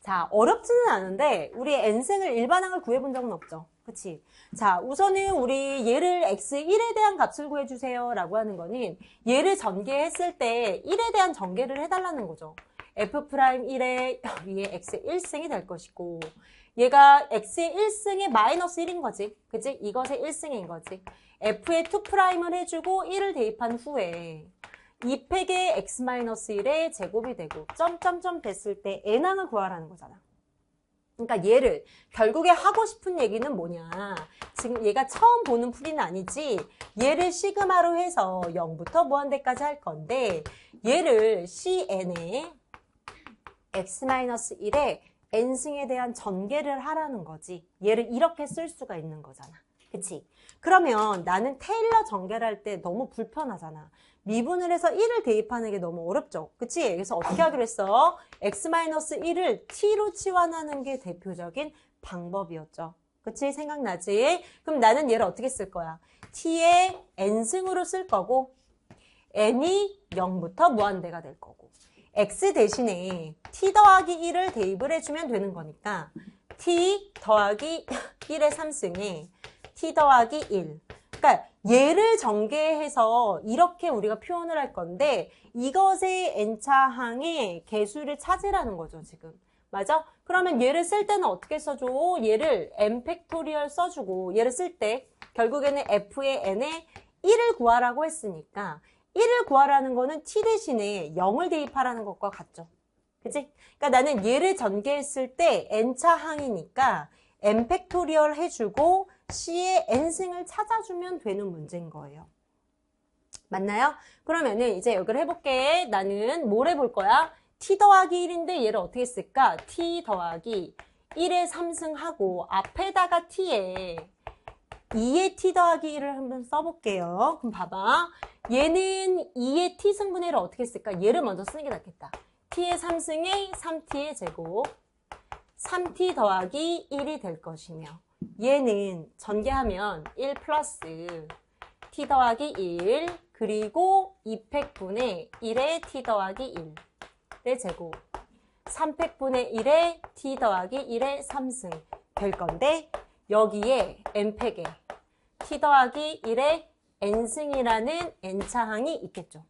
자, 어렵지는 않은데 우리 n승을 일반항을 구해본 적은 없죠. 그치? 자, 우선은 우리 얘를 x1에 대한 값을 구해주세요 라고 하는 거는 얘를 전개했을 때 1에 대한 전개를 해달라는 거죠. f'1에 위에 x의 1승이 될 것이고 얘가 x의 1승의 마이너스 1인 거지. 그치? 이것의 1승인 거지. f의 2'을 해주고 1을 대입한 후에 2팩의 x-1의 제곱이 되고 점점점 됐을 때 n항을 구하라는 거잖아. 그러니까 얘를 결국에 하고 싶은 얘기는 뭐냐. 지금 얘가 처음 보는 풀이는 아니지. 얘를 시그마로 해서 0부터 무한대까지 할 건데 얘를 cn에 x-1에 n승에 대한 전개를 하라는 거지. 얘를 이렇게 쓸 수가 있는 거잖아. 그치? 그러면 나는 테일러 전개를 할 때 너무 불편하잖아. 미분을 해서 1을 대입하는 게 너무 어렵죠. 그치? 그래서 어떻게 하기로 했어? x-1을 t로 치환하는 게 대표적인 방법이었죠. 그치? 생각나지? 그럼 나는 얘를 어떻게 쓸 거야? t의 n승으로 쓸 거고 n이 0부터 무한대가 될 거고 x 대신에 t 더하기 1을 대입을 해주면 되는 거니까 t 더하기 1의 3승에 t 더하기 1. 그러니까 얘를 전개해서 이렇게 우리가 표현을 할 건데 이것의 n차항의 개수를 찾으라는 거죠, 지금. 맞아? 그러면 얘를 쓸 때는 어떻게 써줘? 얘를 n 팩토리얼 써주고 얘를 쓸 때 결국에는 f의 n에 1을 구하라고 했으니까 1을 구하라는 거는 t 대신에 0을 대입하라는 것과 같죠. 그치? 그러니까 나는 얘를 전개했을 때 n차항이니까 n 팩토리얼 해주고 c의 n승을 찾아주면 되는 문제인 거예요. 맞나요? 그러면은 이제 여기를 해볼게. 나는 뭘 해볼 거야? t 더하기 1인데 얘를 어떻게 쓸까? t 더하기 1의 3승하고 앞에다가 t에 2의 t 더하기 1을 한번 써볼게요. 그럼 봐봐. 얘는 2의 t 승분의 1을 어떻게 쓸까? 얘를 먼저 쓰는 게 낫겠다. t의 3승에 3t의 제곱 3t 더하기 1이 될 것이며 얘는 전개하면 1 플러스 t 더하기 1 그리고 2팩분의 1의 t 더하기 1의 제곱 3팩분의 1의 t 더하기 1의 3승 될 건데 여기에 n팩에 t 더하기 1의 n승이라는 n차항이 있겠죠.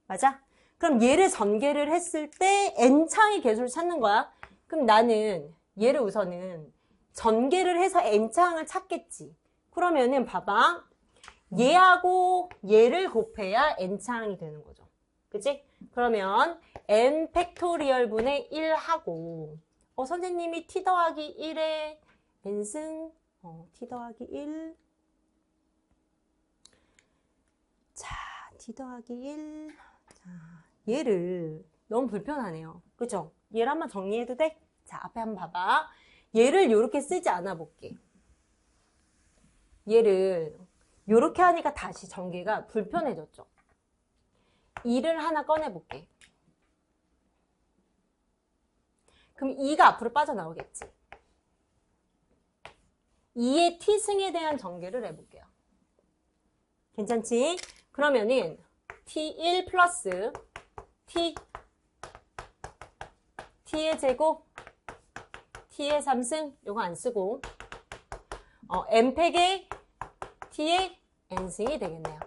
맞아? 그럼 얘를 전개를 했을 때 n차항의 개수를 찾는 거야. 그럼 나는 얘를 우선은 전개를 해서 n차항을 찾겠지. 그러면은 봐봐. 얘하고 얘를 곱해야 n차항이 되는 거죠. 그치? 그러면 n 팩토리얼 분의 1하고 선생님이 t 더하기 1의 n승 t 더하기 1 자, t 더하기 1 자, 얘를 너무 불편하네요. 그죠? 얘를 한번 정리해도 돼? 자, 앞에 한번 봐봐. 얘를 이렇게 쓰지 않아 볼게. 얘를 이렇게 하니까 다시 전개가 불편해졌죠. 2를 하나 꺼내 볼게. 그럼 2가 앞으로 빠져나오겠지. 2의 t승에 대한 전개를 해볼게요. 괜찮지? 그러면은 t1 플러스 t의 제곱 t의 3승 요거 안 쓰고 n팩의 t의 n승이 되겠네요.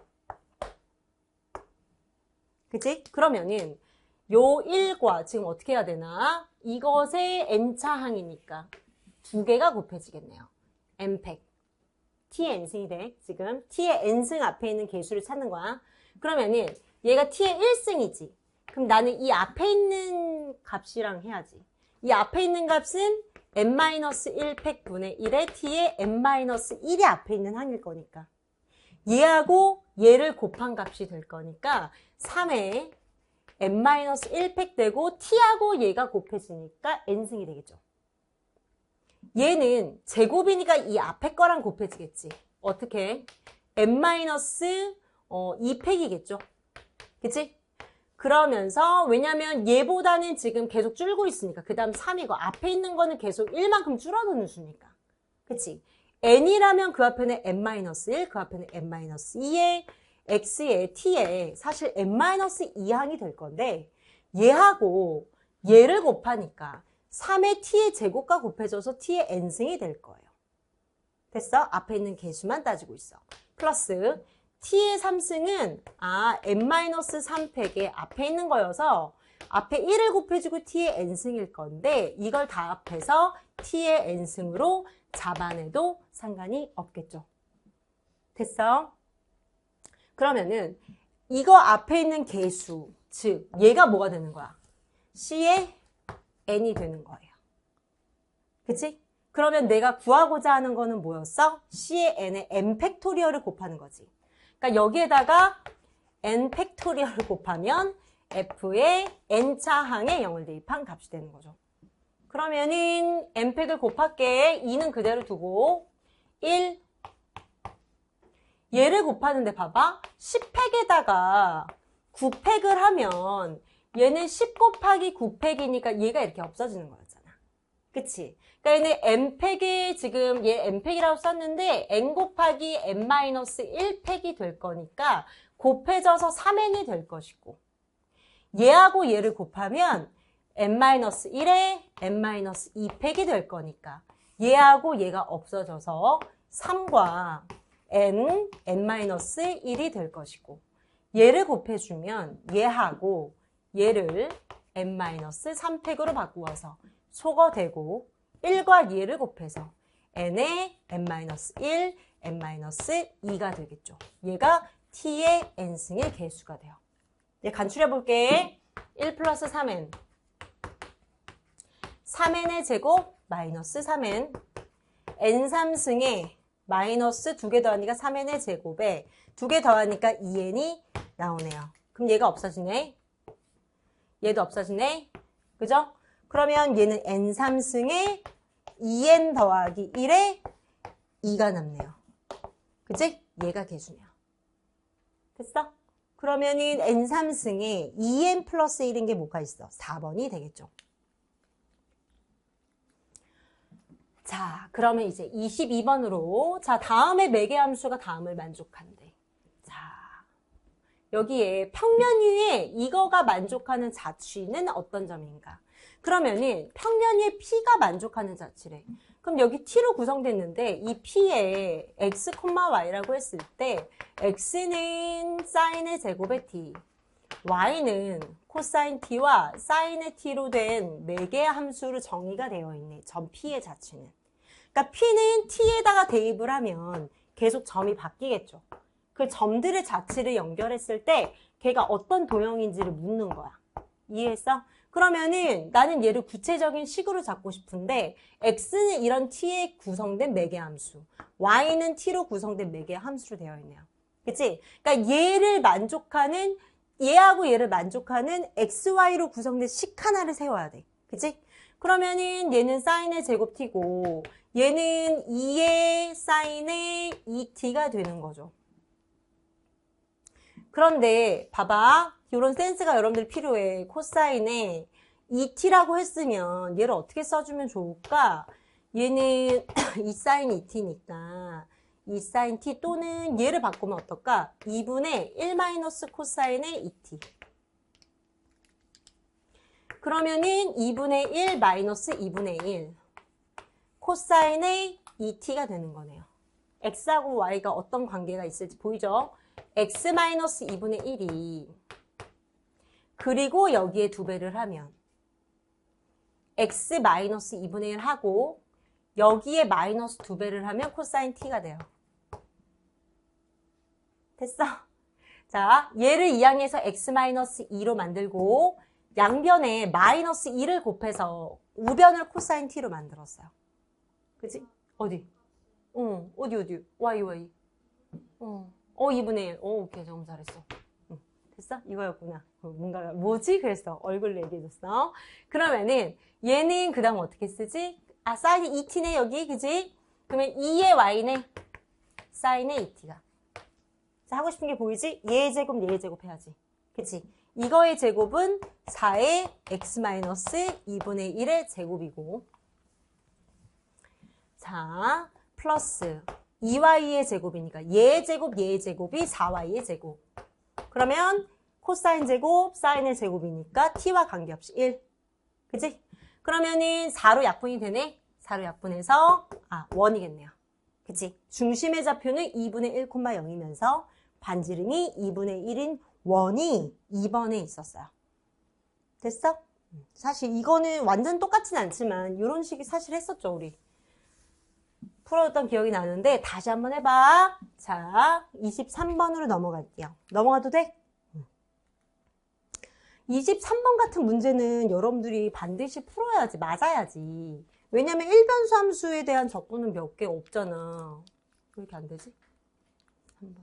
그치? 그러면은 요 1과 지금 어떻게 해야 되나? 이것의 n차항이니까 두 개가 곱해지겠네요. n팩 t의 n승이 돼. 지금 t의 n승 앞에 있는 개수를 찾는 거야. 그러면은 얘가 t의 1승이지. 그럼 나는 이 앞에 있는 값이랑 해야지. 이 앞에 있는 값은 n-1팩 분의 1의 t의 n-1이 앞에 있는 항일 거니까. 얘하고 얘를 곱한 값이 될 거니까 3에 n-1팩 되고 t하고 얘가 곱해지니까 n승이 되겠죠. 얘는 제곱이니까 이 앞에 거랑 곱해지겠지. 어떻게? n-2팩이겠죠. 그치? 그러면서 왜냐면 얘보다는 지금 계속 줄고 있으니까 그 다음 3이고 앞에 있는 거는 계속 1만큼 줄어드는 수니까. 그치? n이라면 그 앞에는 n-1, 그 앞에는 n-2에 x에 t에 사실 n-2항이 될 건데 얘하고 얘를 곱하니까 3의 t의 제곱과 곱해져서 t의 n승이 될 거예요. 됐어? 앞에 있는 개수만 따지고 있어. 플러스 t의 3승은 n-3 팩의 앞에 있는 거여서 앞에 1을 곱해주고 t의 n승일 건데 이걸 다 합해서 t의 n승으로 잡아내도 상관이 없겠죠. 됐어? 그러면은 이거 앞에 있는 개수, 즉 얘가 뭐가 되는 거야? C의 n이 되는 거예요. 그치? 그러면 내가 구하고자 하는 거는 뭐였어? C의 n에 n 팩토리얼을 곱하는 거지. 그러니까 여기에다가 n 팩토리얼을 곱하면 F의 n차 항에 0을 대입한 값이 되는 거죠. 그러면은 n 팩을 곱할게. 2는 그대로 두고 1 얘를 곱하는데 봐봐. 10팩에다가 9팩을 하면 얘는 10 곱하기 9팩이니까 얘가 이렇게 없어지는 거였잖아. 그치? 그러니까 얘는 n팩이 지금 얘 n팩이라고 썼는데 n 곱하기 n-1팩이 될 거니까 곱해져서 3n이 될 것이고 얘하고 얘를 곱하면 n-1에 n-2팩이 될 거니까 얘하고 얘가 없어져서 3과 n-1이 될 것이고 얘를 곱해주면 얘하고 얘를 n-3팩으로 바꾸어서 소거되고 1과 얘를 곱해서 n에 n-1, n-2가 되겠죠. 얘가 t의 n승의 개수가 돼요. 이제 간추려볼게. 1 플러스 3n 3n의 제곱 마이너스 3n n3승에 마이너스 2개 더하니까 3n의 제곱에 2개 더하니까 2n이 나오네요. 그럼 얘가 없어지네. 얘도 없어지네. 그죠? 그러면 얘는 n3승에 2n 더하기 1에 2가 남네요. 그치? 얘가 개수네요. 됐어? 그러면은 n3승에 2n 플러스 1인 게 뭐가 있어? 4번이 되겠죠. 자, 그러면 이제 22번으로 자, 다음에 매개함수가 다음을 만족한대. 자, 여기에 평면 위에 이거가 만족하는 자취는 어떤 점인가? 그러면은 평면 위에 P가 만족하는 자취래. 그럼 여기 T로 구성됐는데 이 P에 X, Y라고 했을 때 X는 사인의 제곱의 T, Y는 코사인 T와 사인의 T로 된 4개의 함수로 정의가 되어 있네. 점 P의 자취는. 그러니까 P는 T에다가 대입을 하면 계속 점이 바뀌겠죠. 그 점들의 자취를 연결했을 때 걔가 어떤 도형인지를 묻는 거야. 이해했어? 그러면은 나는 얘를 구체적인 식으로 잡고 싶은데 X는 이런 T에 구성된 매개 함수, Y는 T로 구성된 매개 함수로 되어 있네요. 그치? 그러니까 얘를 만족하는 얘하고 얘를 만족하는 XY로 구성된 식 하나를 세워야 돼. 그치? 그러면은 얘는 사인의 제곱 T고 얘는 2의 사인의 2T가 되는 거죠. 그런데 봐봐. 이런 센스가 여러분들 필요해. 코사인에 2t라고 했으면 얘를 어떻게 써주면 좋을까? 얘는 2sin 2t니까 2sin t 또는 얘를 바꾸면 어떨까? 2분의 1 마이너스 코사인의 2t. 그러면은 2분의 1 마이너스 2분의 1 코사인의 2t가 되는 거네요. x하고 y가 어떤 관계가 있을지 보이죠? x 마이너스 2분의 1이 그리고 여기에 2배를 하면 x 마이너스 2분의 1 하고 여기에 마이너스 2배를 하면 코사인 t가 돼요. 됐어? 자, 얘를 이항해서 x 마이너스 2로 만들고 양변에 마이너스 2를 곱해서 우변을 코사인 t로 만들었어요. 그치? 어디? 어디? y. 2분의 1. 오케이. 너무 잘했어. 됐어? 이거였구나. 뭔가, 뭐지? 그랬어. 얼굴로 얘기해줬어. 그러면은, 얘는 그 다음 어떻게 쓰지? 사인 2t네, 여기. 그지? 그러면 2의 y네. 사인의 2t가. 자, 하고 싶은 게 보이지? 얘의 제곱, 얘의 제곱 해야지. 그치? 이거의 제곱은 4의 x-2분의 1의 제곱이고. 자, 플러스 2y의 제곱이니까 얘의 제곱, 얘의 제곱이 4y의 제곱. 그러면 코사인 제곱, 사인의 제곱이니까 t와 관계없이 1. 그치? 그러면은 4로 약분이 되네? 4로 약분해서 1이겠네요. 그치? 중심의 좌표는 2분의 1, 0이면서 반지름이 2분의 1인 1이 2번에 있었어요. 됐어? 사실 이거는 완전 똑같진 않지만 이런 식이 사실 했었죠, 우리. 풀어줬던 기억이 나는데 다시 한번 해봐. 자, 23번으로 넘어갈게요. 넘어가도 돼? 23번 같은 문제는 여러분들이 반드시 풀어야지, 맞아야지. 왜냐면 일변수 함수에 대한 적분은 몇 개 없잖아. 왜 이렇게 안 되지? 한번.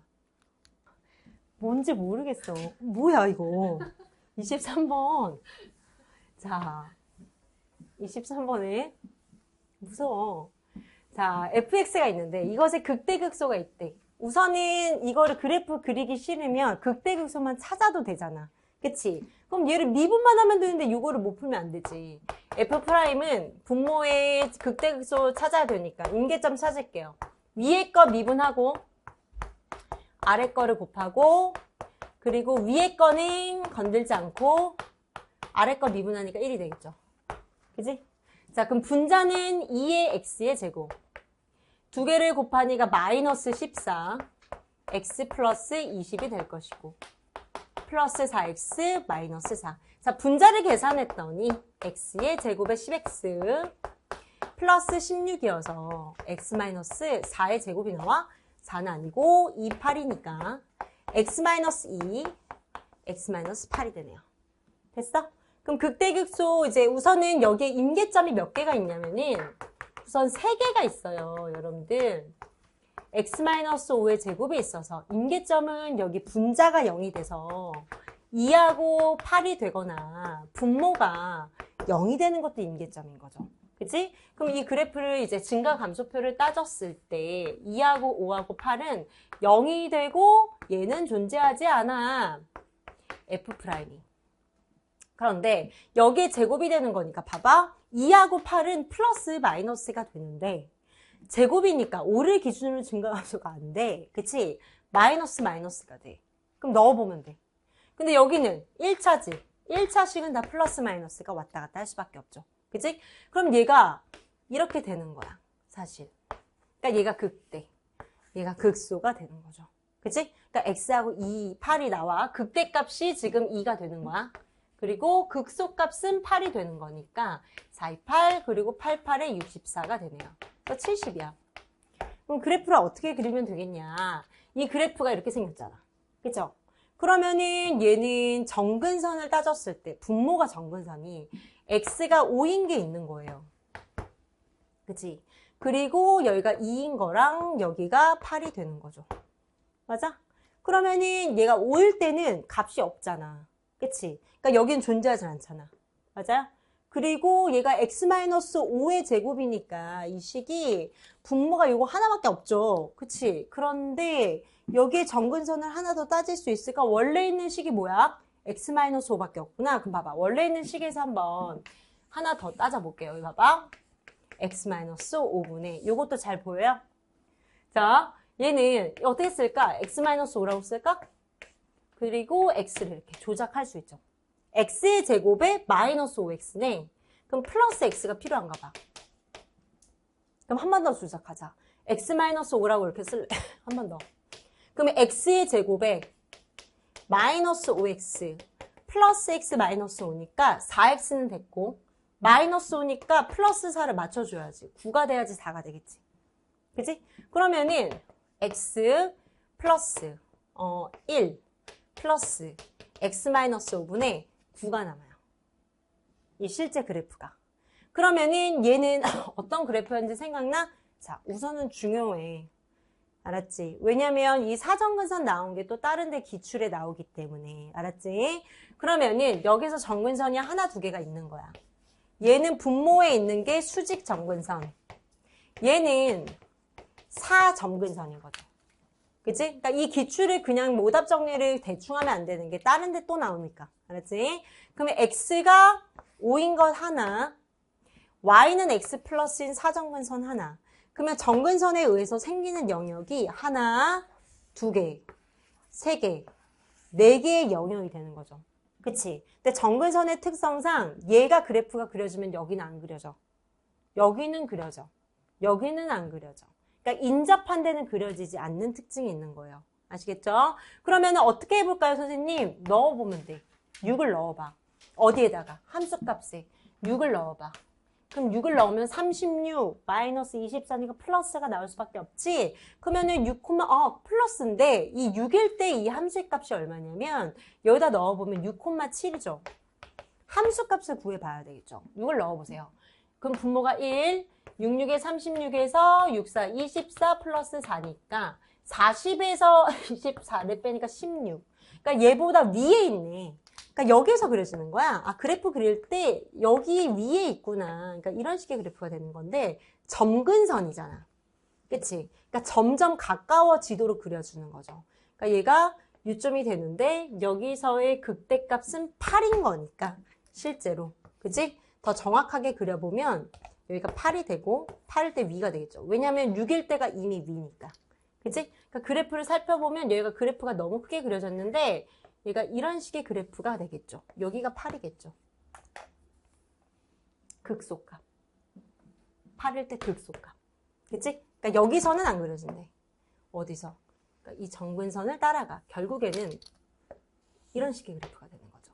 뭔지 모르겠어. 뭐야 이거. 23번. 자, 23번에 무서워. 자, fx가 있는데 이것에 극대극소가 있대. 우선은 이거를 그래프 그리기 싫으면 극대극소만 찾아도 되잖아. 그치? 그럼 얘를 미분만 하면 되는데 이거를 못 풀면 안 되지. f'은 분모의 극대극소 찾아야 되니까 임계점 찾을게요. 위에 거 미분하고 아래 거를 곱하고 그리고 위에 거는 건들지 않고 아래 거 미분하니까 1이 되겠죠. 그치? 자, 그럼 분자는 2의 x의 제곱. 두 개를 곱하니까 마이너스 14, x 플러스 20이 될 것이고 플러스 4x 마이너스 4. 자, 분자를 계산했더니 x의 제곱에 10x 플러스 16이어서 x 마이너스 4의 제곱이 나와 4는 아니고 2, 8이니까 x 마이너스 2, x 마이너스 8이 되네요. 됐어? 그럼 극대극소 이제 우선은 여기에 임계점이 몇 개가 있냐면은 우선 3개가 있어요, 여러분들. x-5의 제곱이 있어서 임계점은 여기 분자가 0이 돼서 2하고 8이 되거나 분모가 0이 되는 것도 임계점인 거죠. 그치? 그럼 이 그래프를 이제 증가 감소표를 따졌을 때 2하고 5하고 8은 0이 되고 얘는 존재하지 않아. F'이. 그런데 여기에 제곱이 되는 거니까 봐봐. 2하고 8은 플러스 마이너스가 되는데 제곱이니까 5를 기준으로 증가함수가 안 돼. 그치? 마이너스가 돼. 그럼 넣어보면 돼. 근데 여기는 1차지. 1차식은 다 플러스 마이너스가 왔다 갔다 할 수밖에 없죠. 그치? 그럼 얘가 이렇게 되는 거야. 사실. 그러니까 얘가 극대. 얘가 극소가 되는 거죠. 그치? 그러니까 x하고 2, 8이 나와. 극대값이 지금 2가 되는 거야. 그리고 극소값은 8이 되는 거니까 4, 2, 8 그리고 8, 8에 64가 되네요. 그러니까 70이야. 그럼 그래프를 어떻게 그리면 되겠냐. 이 그래프가 이렇게 생겼잖아. 그쵸? 그러면은 얘는 정근선을 따졌을 때 분모가 정근선이 x가 5인 게 있는 거예요. 그치? 그리고 여기가 2인 거랑 여기가 8이 되는 거죠. 맞아? 그러면은 얘가 5일 때는 값이 없잖아. 그치? 그러니까 여기는 존재하지 않잖아. 맞아요? 그리고 얘가 x-5의 제곱이니까 이 식이 분모가 요거 하나밖에 없죠. 그치? 그런데 여기에 정근선을 하나 더 따질 수 있을까? 원래 있는 식이 뭐야? x-5밖에 없구나. 그럼 봐봐. 원래 있는 식에서 한번 하나 더 따져볼게요. 여기 봐봐. x-5분의 요것도 잘 보여요? 자, 얘는 어떻게 쓸까? x-5라고 쓸까? 그리고 x를 이렇게 조작할 수 있죠. x의 제곱에 마이너스 5x네. 그럼 플러스 x가 필요한가 봐. 그럼 한 번 더 조작하자. x-5라고 이렇게 쓸래. 한 번 더. 그러면 x의 제곱에 마이너스 5x 플러스 x 마이너스 5니까 4x는 됐고 마이너스 5니까 플러스 4를 맞춰줘야지. 9가 돼야지 4가 되겠지. 그치? 그러면은 x 플러스 1 플러스 x-5분의 9가 남아요. 이 실제 그래프가. 그러면은 얘는 어떤 그래프였는지 생각나? 자, 우선은 중요해. 알았지? 왜냐면 이 사정근선 나온 게 또 다른 데 기출에 나오기 때문에. 알았지? 그러면은 여기서 정근선이 하나, 두 개가 있는 거야. 얘는 분모에 있는 게 수직 정근선. 얘는 사정근선인 거죠. 그치? 그러니까 이 기출을 그냥 오답 정리를 대충 하면 안 되는 게 다른 데 또 나오니까. 알았지? 그러면 x가 5인 것 하나, y는 x 플러스인 사정근선 하나. 그러면 정근선에 의해서 생기는 영역이 하나, 두 개, 세 개, 네 개의 영역이 되는 거죠. 그치? 근데 정근선의 특성상 얘가 그래프가 그려지면 여기는 안 그려져. 여기는 그려져. 여기는 안 그려져. 그러니까 인접한 데는 그려지지 않는 특징이 있는 거예요. 아시겠죠? 그러면 어떻게 해볼까요, 선생님? 넣어보면 돼. 6을 넣어봐. 어디에다가? 함수값에 6을 넣어봐. 그럼 6을 넣으면 36 마이너스 24니까 플러스가 나올 수밖에 없지. 그러면은 6, 플러스인데 이 6일 때 이 함수의 값이 얼마냐면 여기다 넣어보면 6,7이죠. 함수값을 구해봐야 되겠죠. 6을 넣어보세요. 그럼 분모가 1, 66에 36에서 64, 24 플러스 4니까 40에서 24를 빼니까 16. 그러니까 얘보다 위에 있네. 그러니까 여기서 그려지는 거야. 아, 그래프 그릴 때 여기 위에 있구나. 그러니까 이런 식의 그래프가 되는 건데 점근선이잖아. 그치? 그러니까 점점 가까워지도록 그려주는 거죠. 그러니까 얘가 요점이 되는데 여기서의 극대값은 8인 거니까 실제로. 그치? 더 정확하게 그려보면 여기가 8이 되고 8일 때 위가 되겠죠. 왜냐하면 6일 때가 이미 위니까. 그치? 그러니까 그래프를 살펴보면 여기가 그래프가 너무 크게 그려졌는데 얘가 이런 식의 그래프가 되겠죠. 여기가 8이겠죠. 극소값. 8일 때 극소값. 그치? 그러니까 여기서는 안 그려진대. 어디서? 그러니까 이 정근선을 따라가. 결국에는 이런 식의 그래프가 되는 거죠.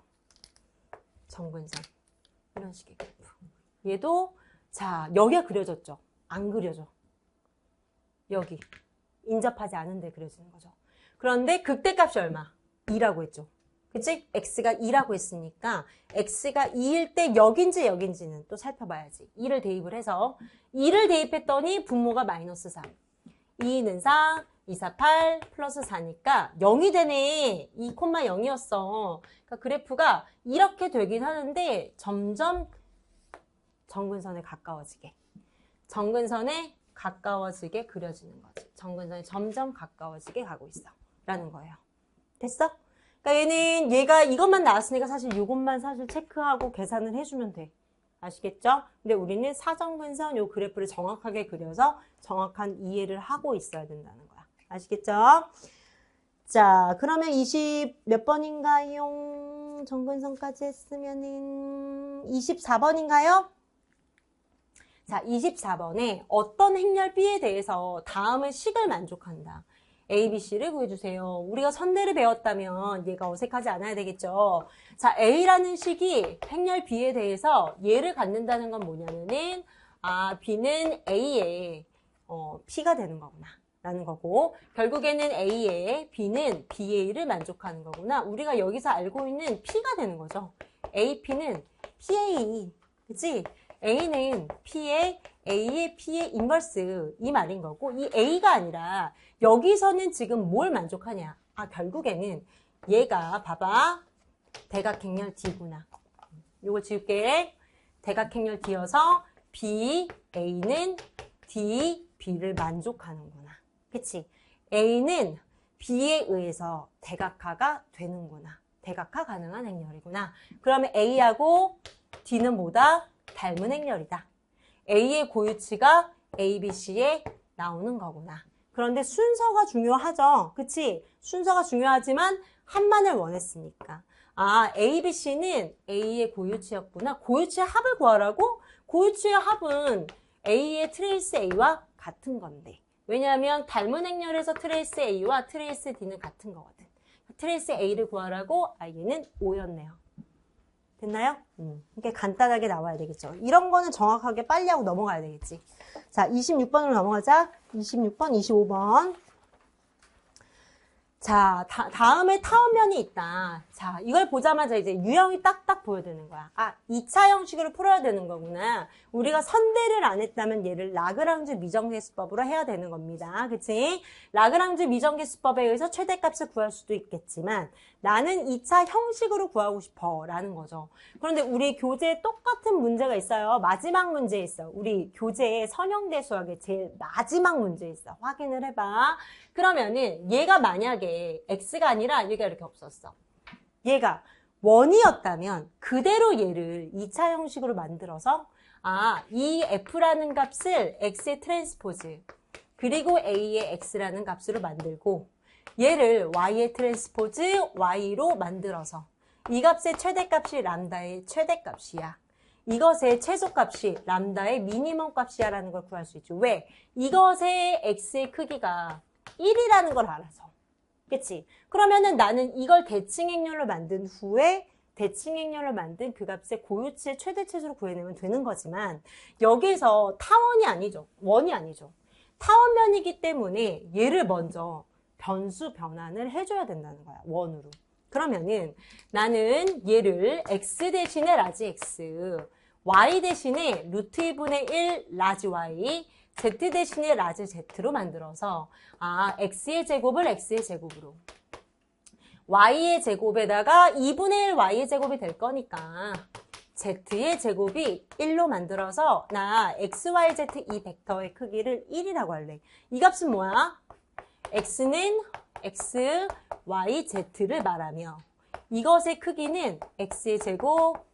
정근선. 이런 식의 그래프. 얘도 자, 여기가 그려졌죠. 안 그려져. 여기. 인접하지 않은데 그려지는 거죠. 그런데 극대값이 얼마? 2라고 했죠. 그치? x가 2라고 했으니까 x가 2일 때 여긴지는 또 살펴봐야지. 2를 대입을 해서 2를 대입했더니 분모가 마이너스 3. 2는 4, 2, 4, 8 플러스 4니까 0이 되네. 2,0이었어. 그러니까 그래프가 이렇게 되긴 하는데 점점 정근선에 가까워지게. 정근선에 가까워지게 그려지는 거지. 정근선에 점점 가까워지게 가고 있어. 라는 거예요. 됐어? 그러니까 얘가 이것만 나왔으니까 사실 이것만 사실 체크하고 계산을 해주면 돼. 아시겠죠? 근데 우리는 사정근선 요 그래프를 정확하게 그려서 정확한 이해를 하고 있어야 된다는 거야. 아시겠죠? 자, 그러면 20 몇 번인가요? 정근선까지 했으면은 24번인가요? 자, 24번에 어떤 행렬 B에 대해서 다음의 식을 만족한다. A, B, C를 구해주세요. 우리가 선대를 배웠다면 얘가 어색하지 않아야 되겠죠. 자, A라는 식이 행렬 B에 대해서 얘를 갖는다는 건 뭐냐면은 B는 A의 P가 되는 거구나 라는 거고 결국에는 A의 B는 BA를 만족하는 거구나. 우리가 여기서 알고 있는 P가 되는 거죠. AP는 PA, 그치? A는 A의 P의 인버스 이 말인 거고 이 A가 아니라 여기서는 지금 뭘 만족하냐. 결국에는 얘가 봐봐. 대각행렬 D구나. 요걸 지울게. 대각행렬 D여서 B, A는 D, B를 만족하는구나. 그치? A는 B에 의해서 대각화가 되는구나. 대각화 가능한 행렬이구나. 그러면 A하고 D는 뭐다? 닮은 행렬이다. A의 고유치가 A, B, C에 나오는 거구나. 그런데 순서가 중요하죠. 그치? 순서가 중요하지만 합만을 원했으니까. A, B, C는 A의 고유치였구나. 고유치의 합을 구하라고? 고유치의 합은 A의 트레이스 A와 같은 건데. 왜냐하면 닮은 행렬에서 트레이스 A와 트레이스 D는 같은 거거든. 트레이스 A를 구하라고 얘는 5였네요. 됐나요? 이렇게 간단하게 나와야 되겠죠. 이런 거는 정확하게 빨리 하고 넘어가야 되겠지. 자, 26번으로 넘어가자. 26번, 25번. 자, 다음에 타원면이 있다. 자, 이걸 보자마자 이제 유형이 딱딱 보여드는 거야. 2차 형식으로 풀어야 되는 거구나. 우리가 선대를 안 했다면 얘를 라그랑주 미정계수법으로 해야 되는 겁니다. 그치? 라그랑주 미정계수법에 의해서 최대값을 구할 수도 있겠지만 나는 2차 형식으로 구하고 싶어 라는 거죠. 그런데 우리 교재에 똑같은 문제가 있어요. 마지막 문제 있어. 우리 교재에 선형대 수학의 제일 마지막 문제 있어. 확인을 해봐. 그러면은 얘가 만약에 x가 아니라 얘가 이렇게 없었어. 얘가 원이었다면 그대로 얘를 2차 형식으로 만들어서 이 f라는 값을 x의 트랜스포즈 그리고 a의 x라는 값으로 만들고 얘를 y의 트랜스포즈 y로 만들어서 이 값의 최대값이 람다의 최대값이야. 이것의 최소값이 람다의 미니멈 값이야 라는 걸 구할 수 있죠. 왜? 이것의 x의 크기가 1이라는 걸 알아서. 그치? 그러면은 나는 이걸 대칭행렬로 만든 후에 대칭행렬을 만든 그 값의 고유치의 최대 최소를 구해내면 되는 거지만 여기서 타원이 아니죠. 원이 아니죠. 타원면이기 때문에 얘를 먼저 변수 변환을 해줘야 된다는 거야. 원으로. 그러면은 나는 얘를 x 대신에 라지 x, y 대신에 루트 2분의 1 라지 y, z 대신에 라지 z로 만들어서 x의 제곱을 x의 제곱으로 y의 제곱에다가 2분의 1 y의 제곱이 될 거니까 z의 제곱이 1로 만들어서 나 xyz 이 벡터의 크기를 1이라고 할래. 이 값은 뭐야? x는 x, y, z를 말하며 이것의 크기는 x의 제곱,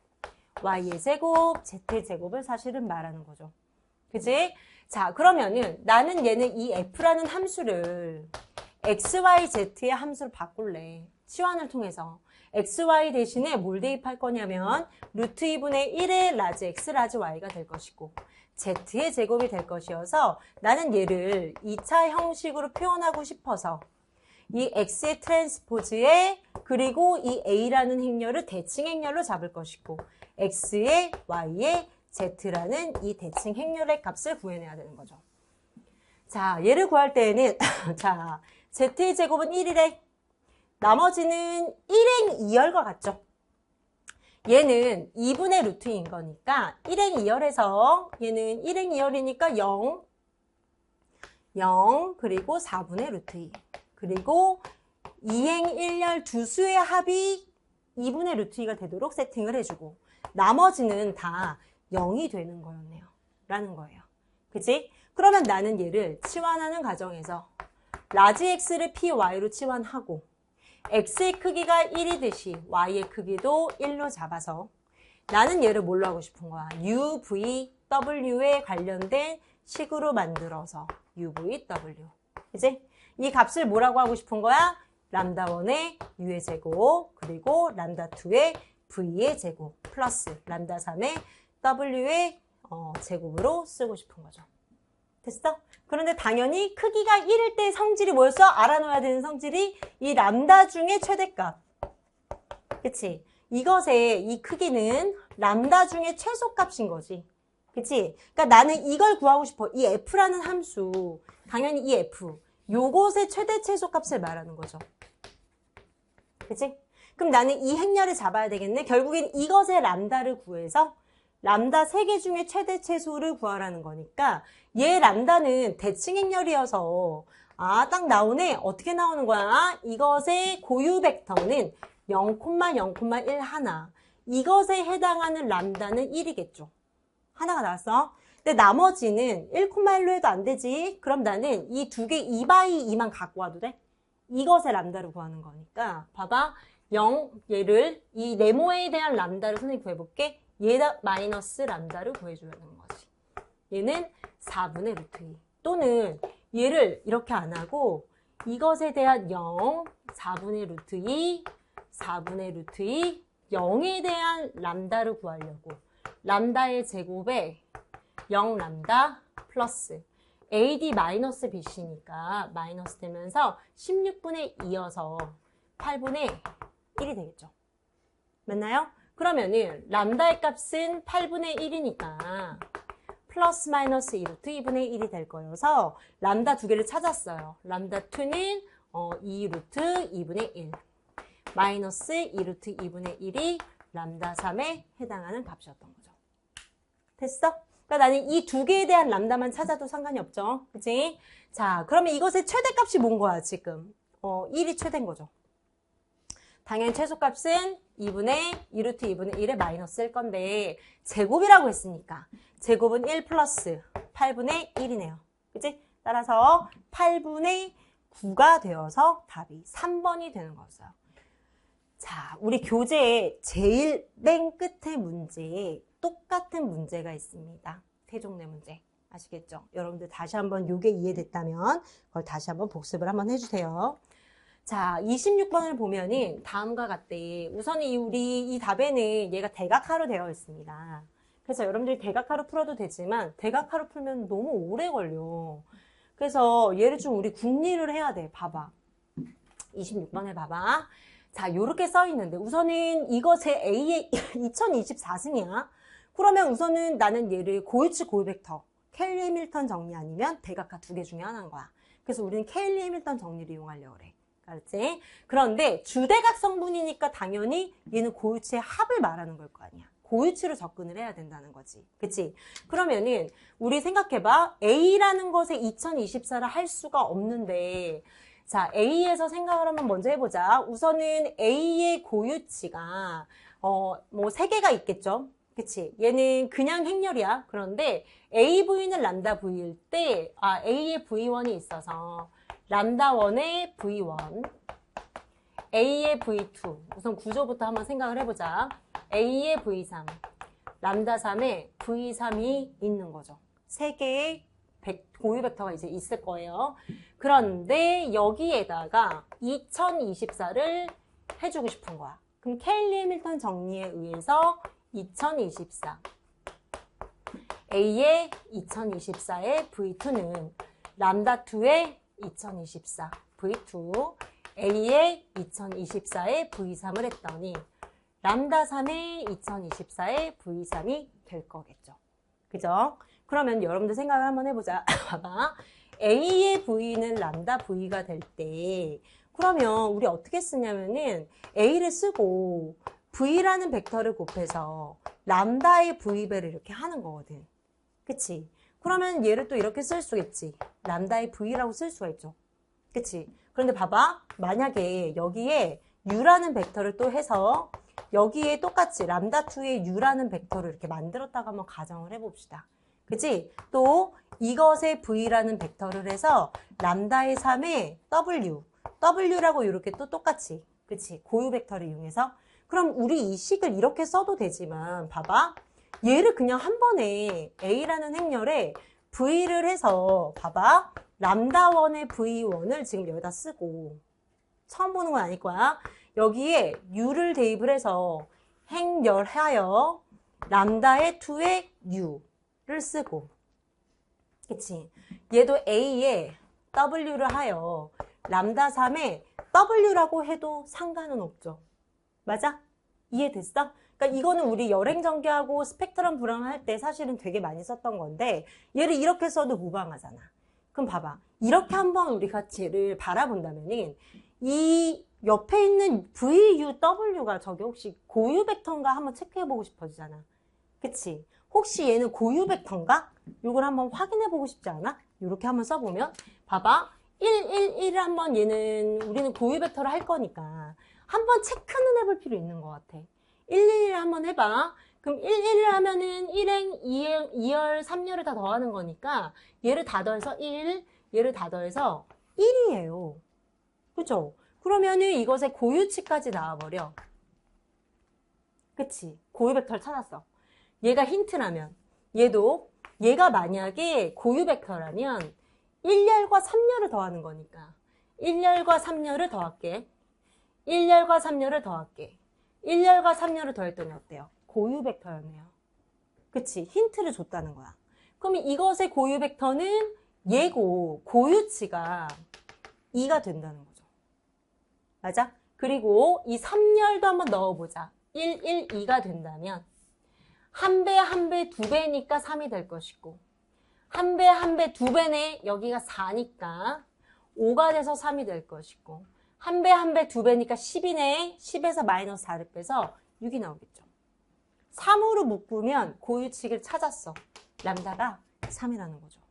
y의 제곱, z의 제곱을 사실은 말하는 거죠. 그치? 자, 그러면은 나는 얘는 이 f라는 함수를 x, y, z의 함수로 바꿀래. 치환을 통해서. x, y 대신에 뭘 대입할 거냐면 루트 2분의 1의 라지 x, 라지 y가 될 것이고 z의 제곱이 될 것이어서 나는 얘를 2차 형식으로 표현하고 싶어서 이 x의 트랜스포즈에 그리고 이 a라는 행렬을 대칭 행렬로 잡을 것이고 x의 y의 z라는 이 대칭 행렬의 값을 구해내야 되는 거죠. 자, 얘를 구할 때에는 자, z의 제곱은 1이래. 나머지는 1행 2열과 같죠. 얘는 2분의 루트인 거니까 1행 2열에서 얘는 1행 2열이니까 0, 0 그리고 4분의 루트 2 그리고 2행 1열 두 수의 합이 2분의 루트 2가 되도록 세팅을 해주고 나머지는 다 0이 되는 거였네요. 라는 거예요. 그치? 그러면 나는 얘를 치환하는 과정에서 라지 x를 py로 치환하고 x의 크기가 1이듯이 y의 크기도 1로 잡아서 나는 얘를 뭘로 하고 싶은 거야? UVW에 관련된 식으로 만들어서 UVW. 그치? 이 값을 뭐라고 하고 싶은 거야? 람다1의 U의 제곱 그리고 람다2의 V의 제곱 플러스 람다3의 W의 제곱으로 쓰고 싶은 거죠. 됐어? 그런데 당연히 크기가 1일 때 성질이 뭐였어? 알아놓아야 되는 성질이 이 람다 중의 최대값. 그치? 이것의 이 크기는 람다 중의 최소값인 거지. 그치? 그러니까 나는 이걸 구하고 싶어. 이 f라는 함수. 당연히 이 f. 요것의 최대 최소값을 말하는 거죠. 그치? 그럼 나는 이 행렬을 잡아야 되겠네. 결국엔 이것의 람다를 구해서 람다 3개 중에 최대 최소를 구하라는 거니까 얘 람다는 대칭 행렬이어서 딱 나오네. 어떻게 나오는 거야? 이것의 고유 벡터는 0,0,1 하나. 이것에 해당하는 람다는 1이겠죠. 하나가 나왔어. 근데 나머지는 1,1로 해도 안 되지. 그럼 나는 이 두 개 2×2만 갖고 와도 돼? 이것의 람다를 구하는 거니까 봐봐. 0 얘를 이 네모에 대한 람다를 선생님이 구해볼게. 얘다 마이너스 람다를 구해줘야 되는 거지. 얘는 4분의 루트 2 또는 얘를 이렇게 안 하고 이것에 대한 0, 4분의 루트 2, 4분의 루트 2, 0에 대한 람다를 구하려고 람다의 제곱에 0 람다 플러스 AD 마이너스 BC니까 마이너스 되면서 16분의 2여서 8분의 1이 되겠죠. 맞나요? 그러면은 람다의 값은 8분의 1이니까 플러스 마이너스 2루트 2분의 1이 될 거여서 람다 두 개를 찾았어요. 람다 2는 2루트 2분의 1 마이너스 2루트 2분의 1이 람다 3에 해당하는 값이었던 거죠. 됐어? 그러니까 나는 이 두 개에 대한 람다만 찾아도 상관이 없죠. 그치? 자, 그러면 이것의 최대값이 뭔 거야, 지금? 1이 최대인 거죠. 당연히 최소값은 2루트 2분의 1에 마이너스일 건데 제곱이라고 했으니까 제곱은 1 플러스 8분의 1이네요. 그치? 따라서 8분의 9가 되어서 답이 3번이 되는 거였어요. 자, 우리 교재에 제일 맨 끝에 문제에 똑같은 문제가 있습니다. 세종내 문제. 아시겠죠? 여러분들 다시 한번 요게 이해됐다면 그걸 다시 한번 복습을 한번 해주세요. 자, 26번을 보면은 다음과 같대. 우선 우리 이 답에는 얘가 대각화로 되어 있습니다. 그래서 여러분들이 대각화로 풀어도 되지만 대각화로 풀면 너무 오래 걸려. 그래서 얘를 좀 우리 궁리를 해야 돼. 봐봐. 26번에 봐봐. 자, 요렇게 써 있는데 우선은 이거 제 A의 2024승이야. 그러면 우선은 나는 얘를 고유치 고유벡터 케일리 해밀턴 정리 아니면 대각화 두 개 중에 하나인 거야. 그래서 우리는 케일리 해밀턴 정리를 이용하려고 그래. 알았지? 그런데 주대각 성분이니까 당연히 얘는 고유치의 합을 말하는 걸 거 아니야. 고유치로 접근을 해야 된다는 거지. 그치? 그러면은 우리 생각해봐. A라는 것에 2024를 할 수가 없는데 자, A에서 생각을 한번 먼저 해보자. 우선은 A의 고유치가 뭐 3개가 있겠죠? 그치? 얘는 그냥 행렬이야. 그런데 AV는 람다 V일 때 A의 V1이 있어서 람다1의 V1, A의 V2. 우선 구조부터 한번 생각을 해보자. A의 V3, 람다3의 V3이 있는 거죠. 3개의 고유 벡터가 이제 있을 거예요. 그런데 여기에다가 2024를 해주고 싶은 거야. 그럼 케일리 해밀턴 정리에 의해서 2024 A의 2024의 V2는 람다2의 2024 V2 A의 2024의 V3을 했더니 람다3의 2024의 V3이 될 거겠죠. 그죠? 그러면 여러분들 생각을 한번 해보자. 봐봐. A의 V는 람다 V가 될 때 그러면 우리 어떻게 쓰냐면은 A를 쓰고 V라는 벡터를 곱해서 람다의 V배를 이렇게 하는 거거든. 그치? 그러면 얘를 또 이렇게 쓸 수 있지. 람다의 V라고 쓸 수가 있죠. 그치? 그런데 봐봐. 만약에 여기에 U라는 벡터를 또 해서 여기에 똑같이 람다2의 U라는 벡터를 이렇게 만들었다가 한번 가정을 해봅시다. 그치? 또 이것의 V라는 벡터를 해서 람다의 3의 W, W라고 이렇게 또 똑같이 그치? 고유 벡터를 이용해서 그럼 우리 이 식을 이렇게 써도 되지만 봐봐. 얘를 그냥 한 번에 A라는 행렬에 V를 해서 봐봐. 람다1의 V1을 지금 여기다 쓰고 처음 보는 건 아닐 거야. 여기에 U를 대입을 해서 행렬하여 람다의 2의 U를 쓰고 그치? 얘도 A에 W를 하여 람다 3에 W라고 해도 상관은 없죠. 맞아? 이해됐어? 그러니까 이거는 우리 열행전개하고 스펙트럼 불황할 때 사실은 되게 많이 썼던 건데 얘를 이렇게 써도 무방하잖아. 그럼 봐봐. 이렇게 한번 우리 같이 얘를 바라본다면은 이 옆에 있는 VUW가 저게 혹시 고유 벡터인가 한번 체크해보고 싶어지잖아. 그치? 혹시 얘는 고유 벡터인가? 이걸 한번 확인해보고 싶지 않아? 이렇게 한번 써보면 봐봐. 111을 한번 얘는 우리는 고유 벡터를 할 거니까 한번 체크는 해볼 필요 있는 것 같아. 111을 한번 해봐. 그럼 111을 하면은 1행, 2열, 3열을 다 더하는 거니까 얘를 다 더해서 1, 얘를 다 더해서 1이에요. 그죠? 그러면은 이것의 고유치까지 나와버려. 그치? 고유 벡터를 찾았어. 얘가 힌트라면 얘가 만약에 고유 벡터라면 1열과 3열을 더하는 거니까 1열과 3열을 더할게. 1열과 3열을 더할게. 1열과 3열을 더했더니 어때요? 고유 벡터였네요. 그치? 힌트를 줬다는 거야. 그러면 이것의 고유 벡터는 얘고 고유치가 2가 된다는 거죠. 맞아? 그리고 이 3열도 한번 넣어보자. 1, 1, 2가 된다면 한 배, 한 배, 두 배니까 3이 될 것이고 한 배, 한 배, 두 배네 여기가 4니까 5가 돼서 3이 될 것이고 한 배, 한 배, 두 배니까 10이네. 10에서 마이너스 4를 빼서 6이 나오겠죠. 3으로 묶으면 고유치를 찾았어. 람다가 3이라는 거죠.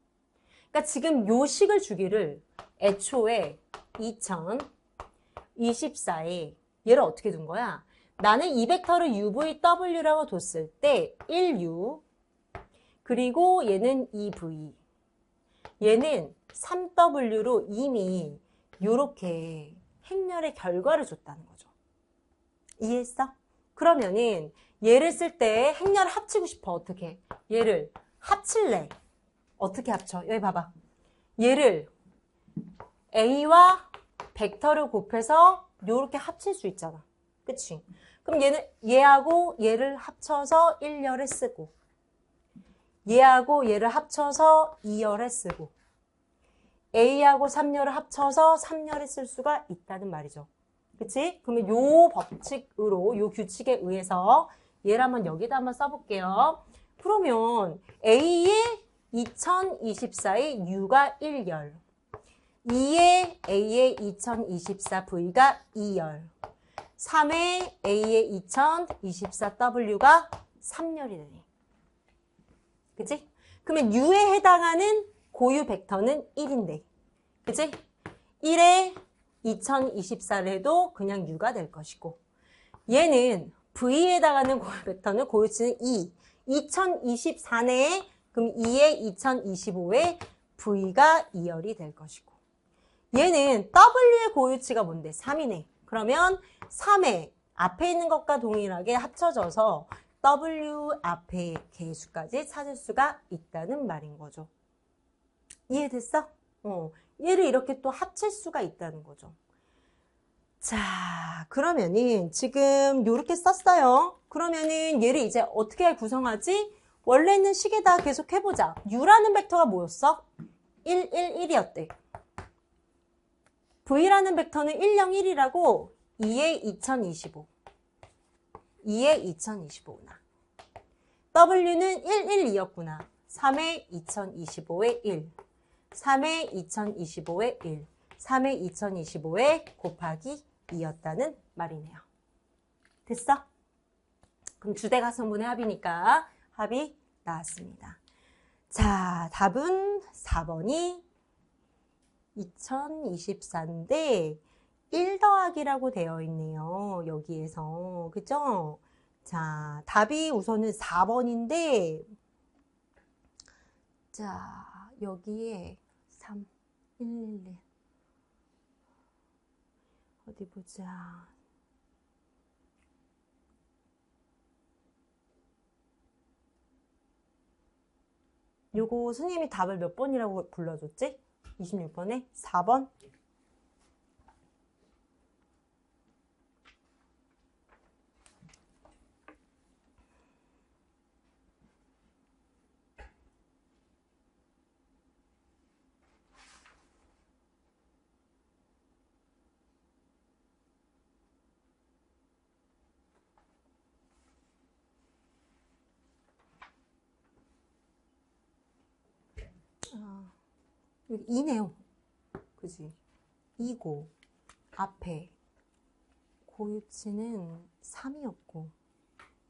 그러니까 지금 요 식을 주기를 애초에 2024에 얘를 어떻게 둔 거야? 나는 이 벡터를 UVW라고 뒀을 때 1U 그리고 얘는 2V 얘는 3W로 이미 요렇게 행렬의 결과를 줬다는 거죠. 이해했어? 그러면은 얘를 쓸 때 행렬을 합치고 싶어. 어떻게? 얘를 합칠래. 어떻게 합쳐? 여기 봐봐. 얘를 A와 벡터를 곱해서 요렇게 합칠 수 있잖아. 그치? 그럼 얘하고 얘를 합쳐서 1열에 쓰고, 얘하고 얘를 합쳐서 2열에 쓰고, A하고 3열을 합쳐서 3열에 쓸 수가 있다는 말이죠. 그치? 그러면 요 법칙으로, 요 규칙에 의해서 얘를 한번 여기다 한번 써볼게요. 그러면 A의 2024의 U가 1열, 2의 A의 2024 V가 2열, 3의 A의 2024 W가 3열이 되네. 그치? 그러면 U에 해당하는 고유 벡터는 1인데. 그치? 1에 2024를 해도 그냥 U가 될 것이고, 얘는 V에 해당하는 고유 벡터는 고유치는 2. 2024내에 그럼 2에 2025에 V가 2열이 될 것이고, 얘는 W의 고유치가 뭔데? 3이네. 그러면 3에 앞에 있는 것과 동일하게 합쳐져서 W 앞에 개수까지 찾을 수가 있다는 말인 거죠. 이해됐어? 얘를 이렇게 또 합칠 수가 있다는 거죠. 자, 그러면은 지금 요렇게 썼어요. 그러면은 얘를 이제 어떻게 구성하지? 원래 있는 식에다 계속 해보자. U라는 벡터가 뭐였어? 1, 1, 1이었대. V라는 벡터는 1, 0, 1이라고 2에 2025. 2에 2025구나. W는 1, 1, 2였구나. 3에 2025에 1. 3에 2025에 1. 3에 2025에 곱하기 2였다는 말이네요. 됐어? 그럼 주대각성분의 합이니까 합이 나왔습니다. 자, 답은 4번이 2024인데 1 더하기라고 되어 있네요. 여기에서. 그죠? 자, 답이 우선은 4번인데 자, 여기에 3, 1, 1, 1 어디 보자. 요거 선생님이 답을 몇 번이라고 불러줬지? 26번에? 4번? 여기 2네요. 그지? 2고 앞에 고유치는 3이었고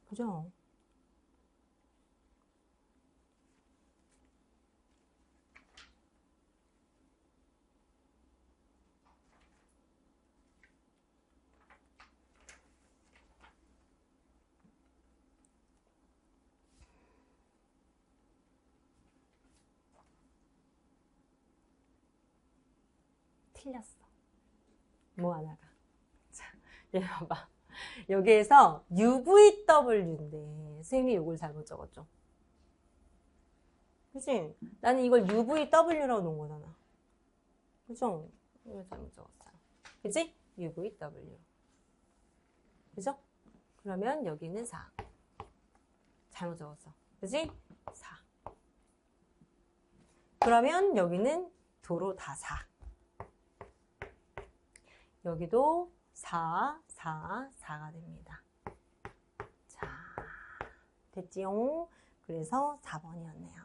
그죠? 틀렸어. 뭐 하나가. 자, 얘 봐봐. 여기에서 UVW인데 선생님이 이걸 잘못 적었죠. 그치? 나는 이걸 UVW라고 놓은 거잖아. 그죠? 이걸 잘못 적었어요. 그치? UVW. 그죠? 그러면 여기는 4. 잘못 적었어. 그치? 4. 그러면 여기는 도로 다 4. 여기도 4, 4, 4가 됩니다. 자, 됐지요? 그래서 4번이었네요.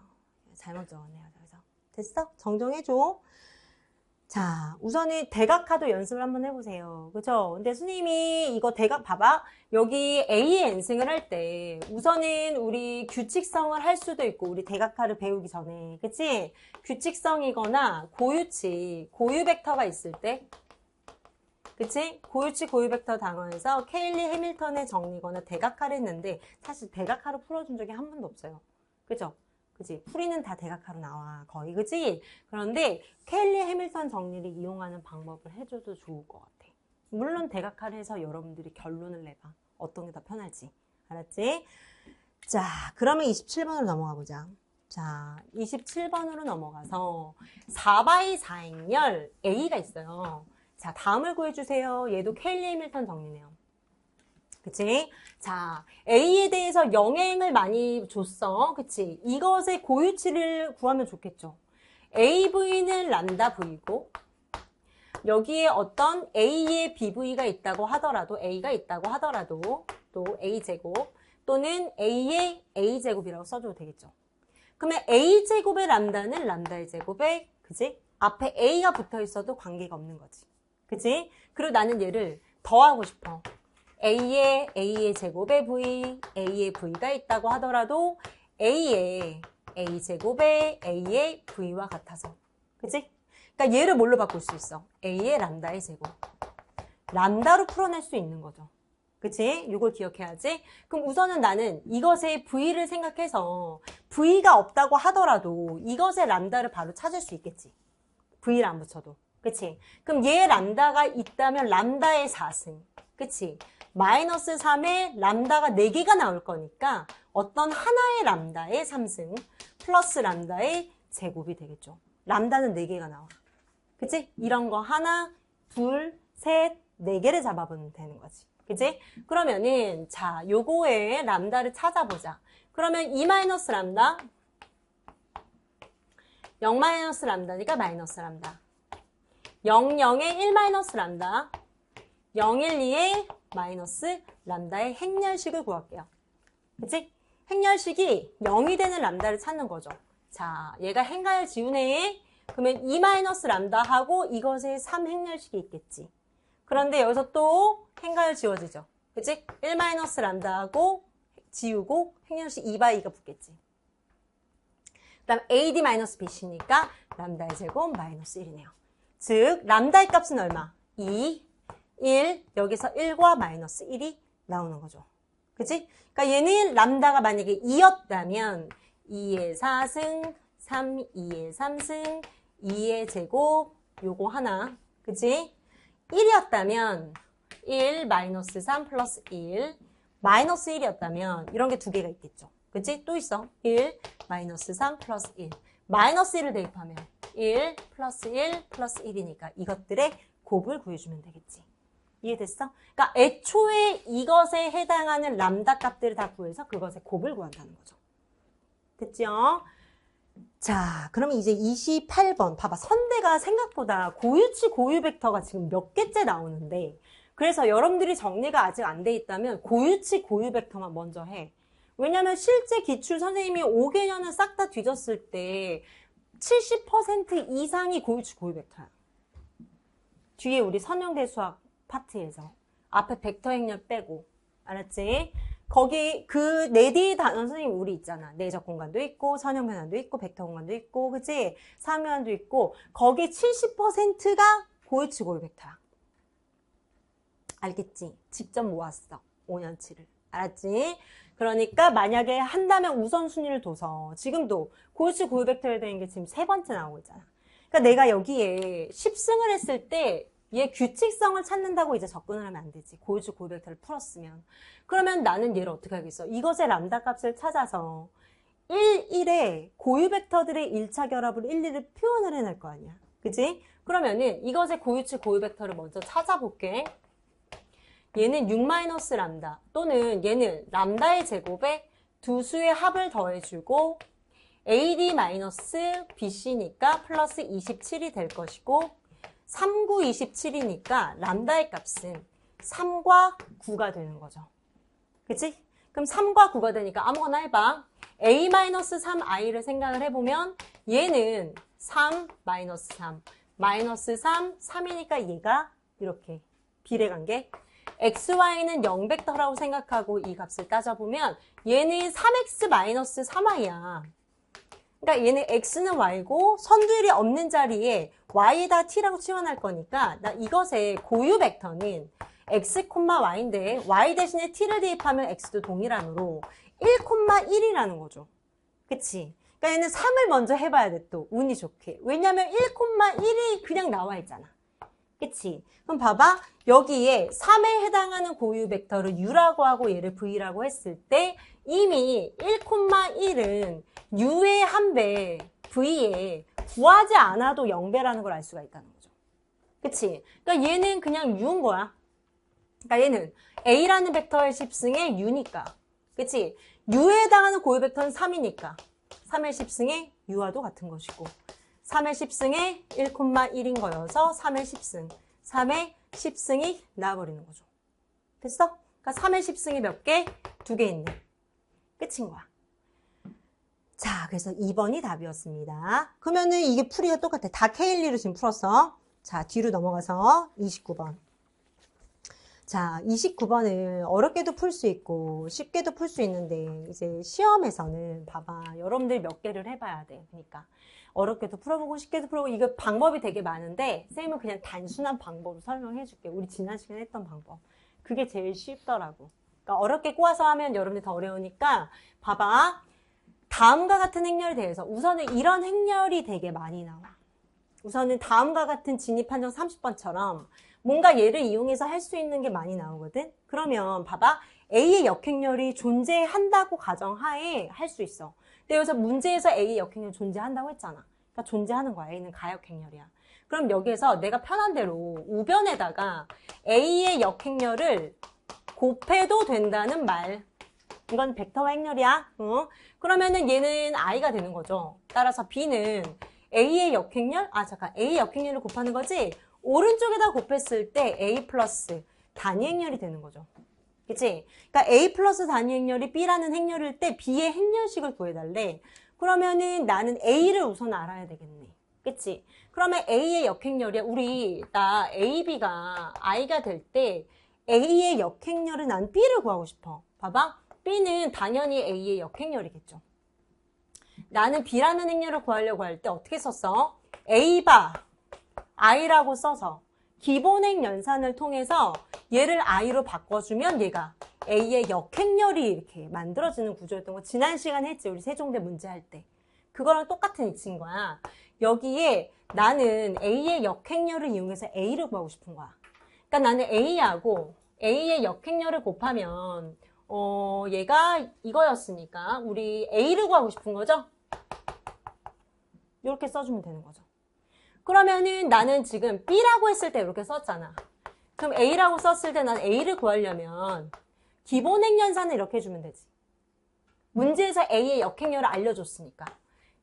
잘못 적었네요. 그래서 됐어? 정정해줘. 자, 우선은 대각화도 연습을 한번 해보세요. 그쵸? 근데 선생님이 이거 대각, 봐봐. 여기 A의 N승을 할 때, 우선은 우리 규칙성을 할 수도 있고, 우리 대각화를 배우기 전에. 그치? 규칙성이거나 고유치, 고유 벡터가 있을 때, 그치? 고유치 고유 벡터 단원에서 케일리 해밀턴의 정리거나 대각화를 했는데, 사실 대각화로 풀어준 적이 한 번도 없어요. 그죠? 그치? 풀이는 다 대각화로 나와. 거의. 그치? 그런데 케일리 해밀턴 정리를 이용하는 방법을 해줘도 좋을 것 같아. 물론 대각화를 해서 여러분들이 결론을 내봐. 어떤 게 더 편할지. 알았지? 자, 그러면 27번으로 넘어가 보자. 자, 27번으로 넘어가서 4x4행렬 A가 있어요. 자, 다음을 구해주세요. 얘도 케일리 해밀턴 정리네요. 그치? 자, A에 대해서 영행을 많이 줬어. 그치? 이것의 고유치를 구하면 좋겠죠. AV는 람다 V고, 여기에 어떤 A의 BV가 있다고 하더라도, A가 있다고 하더라도, 또 A제곱, 또는 A의 A제곱이라고 써줘도 되겠죠. 그러면 A제곱의 람다는 람다의 제곱에, 그치? 앞에 A가 붙어 있어도 관계가 없는 거지. 그치? 그리고 나는 얘를 더하고 싶어. A의 제곱에 V, A의 V가 있다고 하더라도 A의 A제곱에 A의 V와 같아서. 그치? 그러니까 얘를 뭘로 바꿀 수 있어? A의 람다의 제곱. 람다로 풀어낼 수 있는 거죠. 그치? 이걸 기억해야지. 그럼 우선은 나는 이것의 V를 생각해서 V가 없다고 하더라도 이것의 람다를 바로 찾을 수 있겠지. V를 안 붙여도. 그치? 그럼 얘 람다가 있다면 람다의 4승. 그치? 마이너스 3에 람다가 4개가 나올 거니까 어떤 하나의 람다의 3승 플러스 람다의 제곱이 되겠죠. 람다는 4개가 나와. 그치? 이런 거 하나, 둘, 셋, 4개를 잡아보면 되는 거지. 그치? 그러면은 자, 요거의 람다를 찾아보자. 그러면 2 마이너스 람다 0 마이너스 람다니까 마이너스 람다 0, 0에 1 마이너스 람다 0, 1, 2에 마이너스 람다의 행렬식을 구할게요. 그치? 행렬식이 0이 되는 람다를 찾는 거죠. 자, 얘가 행가를 지우네. 그러면 2 마이너스 람다하고 이것의 3 행렬식이 있겠지. 그런데 여기서 또 행가를 지워지죠. 그치? 1 마이너스 람다하고 지우고 행렬식 2/2가 붙겠지. 그 다음 AD 마이너스 BC니까 람다의 제곱 마이너스 1이네요. 즉, 람다의 값은 얼마? 2, 1, 여기서 1과 마이너스 1이 나오는 거죠. 그치? 그러니까 얘는 람다가 만약에 2였다면 2의 4승, 3, 2의 3승, 2의 제곱, 요거 하나. 그치? 1이었다면 1, 마이너스 3 플러스 1, 마이너스 1이었다면 이런 게 2개가 있겠죠. 그치? 또 있어. 1, 마이너스 3 플러스 1. 마이너스 1을 대입하면 1 플러스 1 플러스 1이니까 이것들의 곱을 구해주면 되겠지. 이해됐어? 그러니까 애초에 이것에 해당하는 람다 값들을 다 구해서 그것의 곱을 구한다는 거죠. 됐죠? 자, 그러면 이제 28번. 봐봐. 선대가 생각보다 고유치 고유 벡터가 지금 몇 개째 나오는데, 그래서 여러분들이 정리가 아직 안 돼 있다면 고유치 고유 벡터만 먼저 해. 왜냐면 실제 기출 선생님이 5개년을 싹 다 뒤졌을 때 70% 이상이 고유치 고유 벡터야. 뒤에 우리 선형대 수학 파트에서 앞에 벡터 행렬 빼고. 알았지? 거기 그 네 뒤에 단원 선생님 우리 있잖아. 내적 공간도 있고 선형 변환도 있고 벡터 공간도 있고 그치? 상변환도 있고 거기 70%가 고유치 고유 벡터야. 알겠지? 직접 모았어. 5년치를. 알았지? 그러니까 만약에 한다면 우선순위를 둬서 지금도 고유치 고유 벡터에 대한 게 지금 3번째 나오고 있잖아. 그러니까 내가 여기에 10승을 했을 때 얘 규칙성을 찾는다고 이제 접근을 하면 안 되지. 고유치 고유 벡터를 풀었으면. 그러면 나는 얘를 어떻게 하겠어? 이것의 람다 값을 찾아서 1, 1에 고유 벡터들의 1차 결합으로 1, 2를 표현을 해낼 거 아니야. 그치? 그러면은 이것의 고유치 고유 벡터를 먼저 찾아볼게. 얘는 6 마이너스 람다 또는 얘는 람다의 제곱에 두 수의 합을 더해주고 AD 마이너스 BC니까 플러스 27이 될 것이고 3, 9, 27이니까 람다의 값은 3과 9가 되는 거죠. 그치? 그럼 3과 9가 되니까 아무거나 해봐. A-3i를 생각을 해보면 얘는 3, 마이너스 3, 마이너스 3, 3이니까 얘가 이렇게 비례관계. XY는 0벡터라고 생각하고 이 값을 따져보면 얘는 3x 마이너스 3y야. 그러니까 얘는 x는 y고 선두율이 없는 자리에 y에다 t라고 치환할 거니까 나 이것의 고유 벡터는 x, y인데 y 대신에 t를 대입하면 x도 동일함으로 1,1이라는 거죠. 그치? 그러니까 얘는 3을 먼저 해봐야 돼 또 운이 좋게. 왜냐면 1,1이 그냥 나와 있잖아. 그치? 그럼 봐봐. 여기에 3에 해당하는 고유 벡터를 u라고 하고 얘를 v라고 했을 때 이미 1,1은 u의 1배, v에 구하지 않아도 0배라는 걸 알 수가 있다는 거죠. 그치? 그러니까 얘는 그냥 U인 거야. 그러니까 얘는 A라는 벡터의 10승의 U니까. 그치? U에 해당하는 고유 벡터는 3이니까. 3의 10승의 U와도 같은 것이고. 3의 10승의 1,1인 거여서 3의 10승. 3의 10승이 나와버리는 거죠. 됐어? 그러니까 3의 10승이 몇 개? 2개 있네. 끝인 거야. 자, 그래서 2번이 답이었습니다. 그러면은 이게 풀이가 똑같아. 다 K1로 지금 풀었어. 자, 뒤로 넘어가서 29번. 자, 29번을 어렵게도 풀 수 있고 쉽게도 풀 수 있는데 이제 시험에서는 봐봐. 여러분들이 몇 개를 해봐야 돼. 그러니까 어렵게도 풀어보고 쉽게도 풀어보고 이거 방법이 되게 많은데 쌤은 그냥 단순한 방법을 설명해 줄게. 우리 지난 시간에 했던 방법. 그게 제일 쉽더라고. 그러니까 어렵게 꼬아서 하면 여러분들 더 어려우니까 봐봐. 다음과 같은 행렬에 대해서 우선은 이런 행렬이 되게 많이 나와. 우선은 다음과 같은 진입 판정 30번처럼 뭔가 얘를 이용해서 할 수 있는 게 많이 나오거든. 그러면 봐봐. A의 역행렬이 존재한다고 가정하에 할 수 있어. 근데 여기서 문제에서 A의 역행렬이 존재한다고 했잖아. 그러니까 존재하는 거야. A는 가역행렬이야. 그럼 여기에서 내가 편한 대로 우변에다가 A의 역행렬을 곱해도 된다는 말. 이건 벡터와 행렬이야. 그러면은 얘는 I가 되는 거죠. 따라서 B는 A의 역행렬? A의 역행렬을 곱하는 거지? 오른쪽에다 곱했을 때 A 플러스 단위 행렬이 되는 거죠. 그치? 그러니까 A 플러스 단위 행렬이 B라는 행렬일 때 B의 행렬식을 구해달래. 그러면은 나는 A를 우선 알아야 되겠네. 그치? 그러면 A의 역행렬이야. 나 A, B가 I가 될 때 A의 역행렬은 난 B를 구하고 싶어. 봐봐. B는 당연히 A의 역행렬이겠죠. 나는 B라는 행렬을 구하려고 할 때 어떻게 썼어? A바 I라고 써서 기본행 연산을 통해서 얘를 I로 바꿔주면 얘가 A의 역행렬이 이렇게 만들어지는 구조였던 거 지난 시간에 했지. 우리 세종대 문제 할 때. 그거랑 똑같은 이치인 거야. 여기에 나는 A의 역행렬을 이용해서 A를 구하고 싶은 거야. 그러니까 나는 A하고 A의 역행렬을 곱하면 얘가 이거였으니까 우리 A를 구하고 싶은 거죠? 이렇게 써주면 되는 거죠. 그러면은 나는 지금 B라고 했을 때 이렇게 썼잖아. 그럼 A라고 썼을 때 난 A를 구하려면 기본행 연산을 이렇게 해주면 되지. 문제에서 A의 역행렬을 알려줬으니까.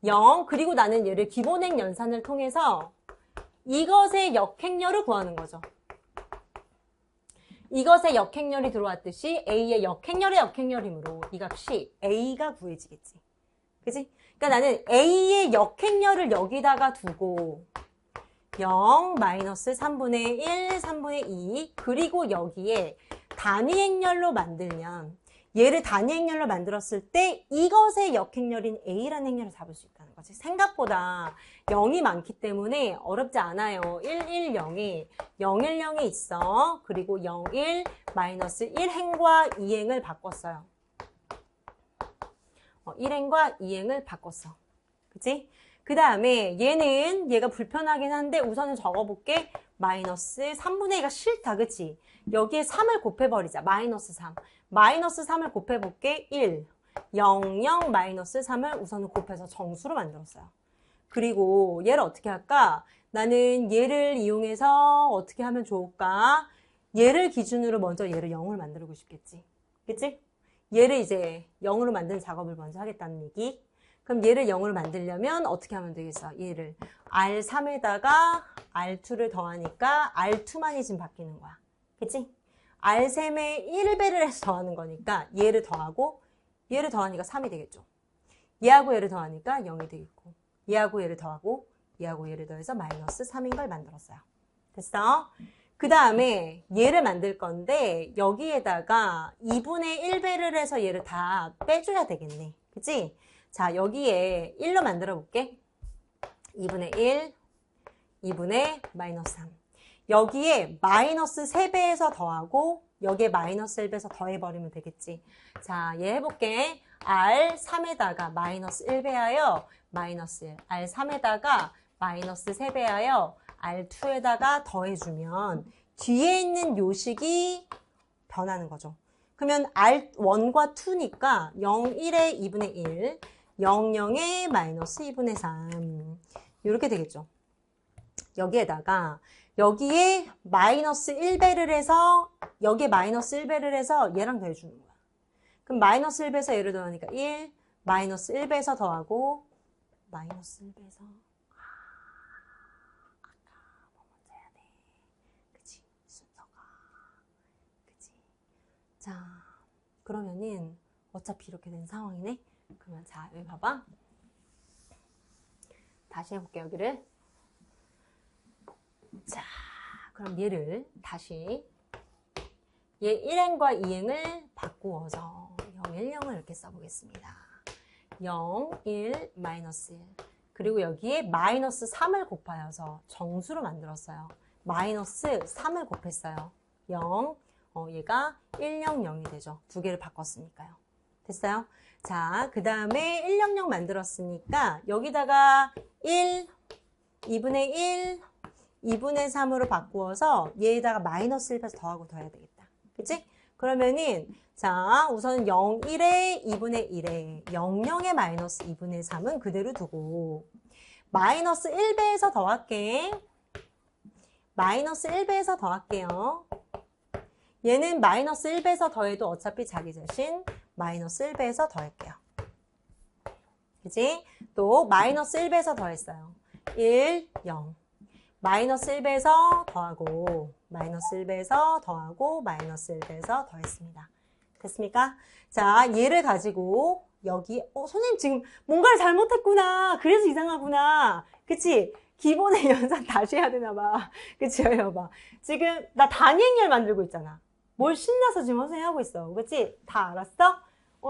0, 그리고 나는 얘를 기본행 연산을 통해서 이것의 역행렬을 구하는 거죠. 이것의 역행렬이 들어왔듯이 A의 역행렬의 역행렬이므로 이 값이 A가 구해지겠지. 그치? 그러니까 나는 A의 역행렬을 여기다가 두고 0, 마이너스 3분의 1, 3분의 2 그리고 여기에 단위 행렬로 만들면 얘를 단위 행렬로 만들었을 때 이것의 역행렬인 A라는 행렬을 잡을 수 있다는 거지. 생각보다 0이 많기 때문에 어렵지 않아요. 1, 1, 0이 0, 1, 0이 있어. 그리고 0, 1, 마이너스 1행과 2행을 바꿨어요. 1행과 2행을 바꿨어. 그치? 그 다음에 얘가 불편하긴 한데 우선은 적어볼게. 마이너스 3분의 2가 싫다. 그치? 여기에 3을 곱해버리자. 마이너스 3. 마이너스 3을 곱해볼게. 1, 0, 0, 마이너스 3을 우선은 곱해서 정수로 만들었어요. 그리고 얘를 어떻게 할까? 나는 얘를 이용해서 어떻게 하면 좋을까? 얘를 기준으로 먼저 얘를 0을 만들고 싶겠지. 그치? 얘를 이제 0으로 만드는 작업을 먼저 하겠다는 얘기. 그럼 얘를 0으로 만들려면 어떻게 하면 되겠어? 얘를 R3에다가 R2를 더하니까 R2만이 지금 바뀌는 거야. 그치? R3에 1배를 해서 더하는 거니까 얘를 더하고 얘를 더하니까 3이 되겠죠. 얘하고 얘를 더하니까 0이 되겠고 얘하고 얘를 더하고 얘하고 얘를 더해서 마이너스 3인 걸 만들었어요. 됐어? 그 다음에 얘를 만들 건데 여기에다가 2분의 1배를 해서 얘를 다 빼줘야 되겠네. 그치? 자, 여기에 1로 만들어 볼게. 2분의 1, 2분의 마이너스 3. 여기에 마이너스 3배에서 더하고 여기에 마이너스 1배에서 더해버리면 되겠지. 자, 얘 해볼게. R3에다가 마이너스 1배하여 마이너스 1. R3에다가 마이너스 3배하여 R2에다가 더해주면 뒤에 있는 요식이 변하는 거죠. 그러면 R1과 2니까 0, 1에 2분의 1, 0, 0에 마이너스 2분의 3 이렇게 되겠죠. 여기에다가 여기에 마이너스 1배를 해서 여기에 마이너스 1배를 해서 얘랑 더해주는 거야. 그럼 마이너스 1배에서 얘를 더하니까 1, 마이너스 1배에서 더하고 마이너스 1배에서 아까 뭐 먼저 해야 돼. 그치? 순서가. 그치? 자, 그러면은 어차피 이렇게 된 상황이네? 그러면 자, 여기 봐봐. 다시 해볼게, 여기를. 자, 그럼 얘를 다시 얘 1행과 2행을 바꾸어서 0, 1, 0을 이렇게 써보겠습니다. 0, 1, 마이너스 1. 그리고 여기에 마이너스 3을 곱하여서 정수로 만들었어요. 마이너스 3을 곱했어요. 0, 얘가 1, 0, 0이 되죠. 두 개를 바꿨으니까요. 됐어요? 자, 그 다음에 1, 0, 0 만들었으니까 여기다가 1, 2분의 1, 2분의 3으로 바꾸어서 얘에다가 마이너스 1 해서 더하고 더해야 되겠다. 그치? 그러면은 자, 우선 0, 1에 2분의 1에 0, 0에 마이너스 2분의 3은 그대로 두고 마이너스 1배에서 더할게. 마이너스 1배에서 더할게요. 얘는 마이너스 1배에서 더해도 어차피 자기 자신 마이너스 1배에서 더할게요. 그치? 또 마이너스 1배에서 더했어요. 1, 0. 마이너스 1배에서 더하고 마이너스 1배에서 더하고 마이너스 1배에서 더했습니다. 됐습니까? 자, 얘를 가지고 여기 선생님 지금 뭔가를 잘못했구나. 그래서 이상하구나. 그치? 기본의 연산 다시 해야 되나 봐. 그치? 여봐. 지금 나 단위행렬 만들고 있잖아. 뭘 신나서 지금 선생님 하고 있어. 그치? 다 알았어?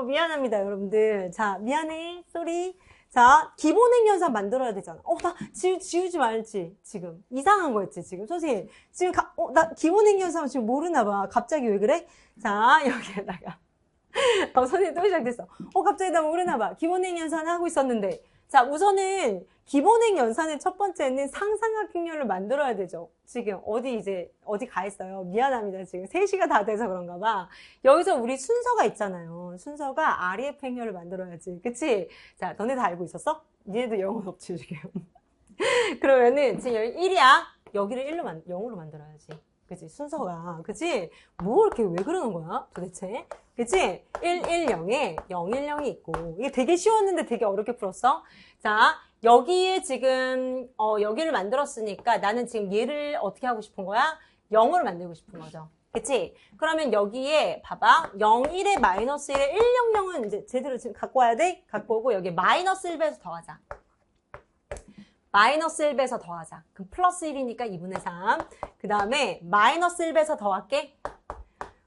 미안합니다, 여러분들. 자, 미안해. 쏘리. 자, 기본행연산 만들어야 되잖아. 나 지우지 말지, 지금. 이상한 거였지, 지금. 선생님, 지금, 나 기본행연산 지금 모르나 봐. 갑자기 왜 그래? 자, 여기에다가. 선생님 또 시작됐어. 갑자기 나 모르나 봐. 기본행연산 하고 있었는데. 자, 우선은 기본행연산의 첫 번째는 상삼각형렬을 만들어야 되죠. 지금 어디 가 있어요. 미안합니다. 지금 3시가 다 돼서 그런가 봐. 여기서 우리 순서가 있잖아요. 순서가 REF 행렬을 만들어야지. 그치? 자, 너네 다 알고 있었어? 니네도 영어 없지, 지금. 그러면은 지금 여기 1이야. 여기를 0으로 만들어야지. 그치? 순서가. 그치? 뭐 이렇게 왜 그러는 거야? 도대체? 그치? 1, 1, 0에 0, 1, 0이 있고. 이게 되게 쉬웠는데 되게 어렵게 풀었어? 자, 여기에 지금, 여기를 만들었으니까 나는 지금 얘를 어떻게 하고 싶은 거야? 0으로 만들고 싶은 거죠. 그치? 그러면 여기에, 봐봐. 0, 1에 마이너스 1에 1, 0, 0은 이제 제대로 지금 갖고 와야 돼? 갖고 오고, 여기 마이너스 1배에서 더하자. 마이너스 1배에서 더하자. 그럼 플러스 1이니까 2분의 3. 그 다음에 마이너스 1배에서 더할게.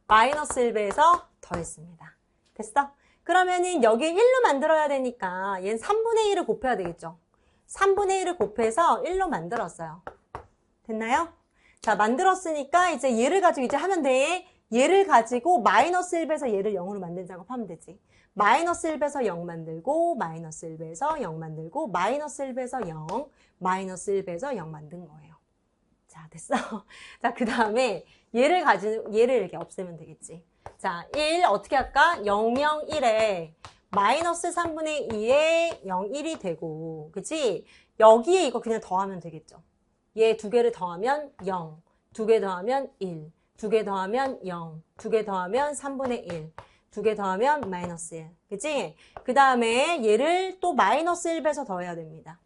마이너스 1배에서 더했습니다. 됐어? 그러면은 여기 1로 만들어야 되니까 얘는 3분의 1을 곱해야 되겠죠. 3분의 1을 곱해서 1로 만들었어요. 됐나요? 자, 만들었으니까 이제 얘를 가지고 이제 하면 돼. 얘를 가지고 마이너스 1배에서 얘를 0으로 만드는 작업하면 되지. 마이너스 1배에서 0 만들고 마이너스 1배에서 0 만들고 마이너스 1배에서 0 마이너스 1배에서 0 만든 거예요. 자, 됐어? 자, 그 다음에 얘를 이렇게 없애면 되겠지. 자, 1 어떻게 할까? 0, 0, 1에 마이너스 3분의 2에 0, 1이 되고, 그치? 여기에 이거 그냥 더하면 되겠죠. 얘 두 개를 더하면 0, 두 개 더하면 1, 두 개 더하면 0, 두 개 더하면 3분의 1, 두 개 더하면 마이너스 1. 그치? 그 다음에 얘를 또 마이너스 1배에서 더해야 됩니다.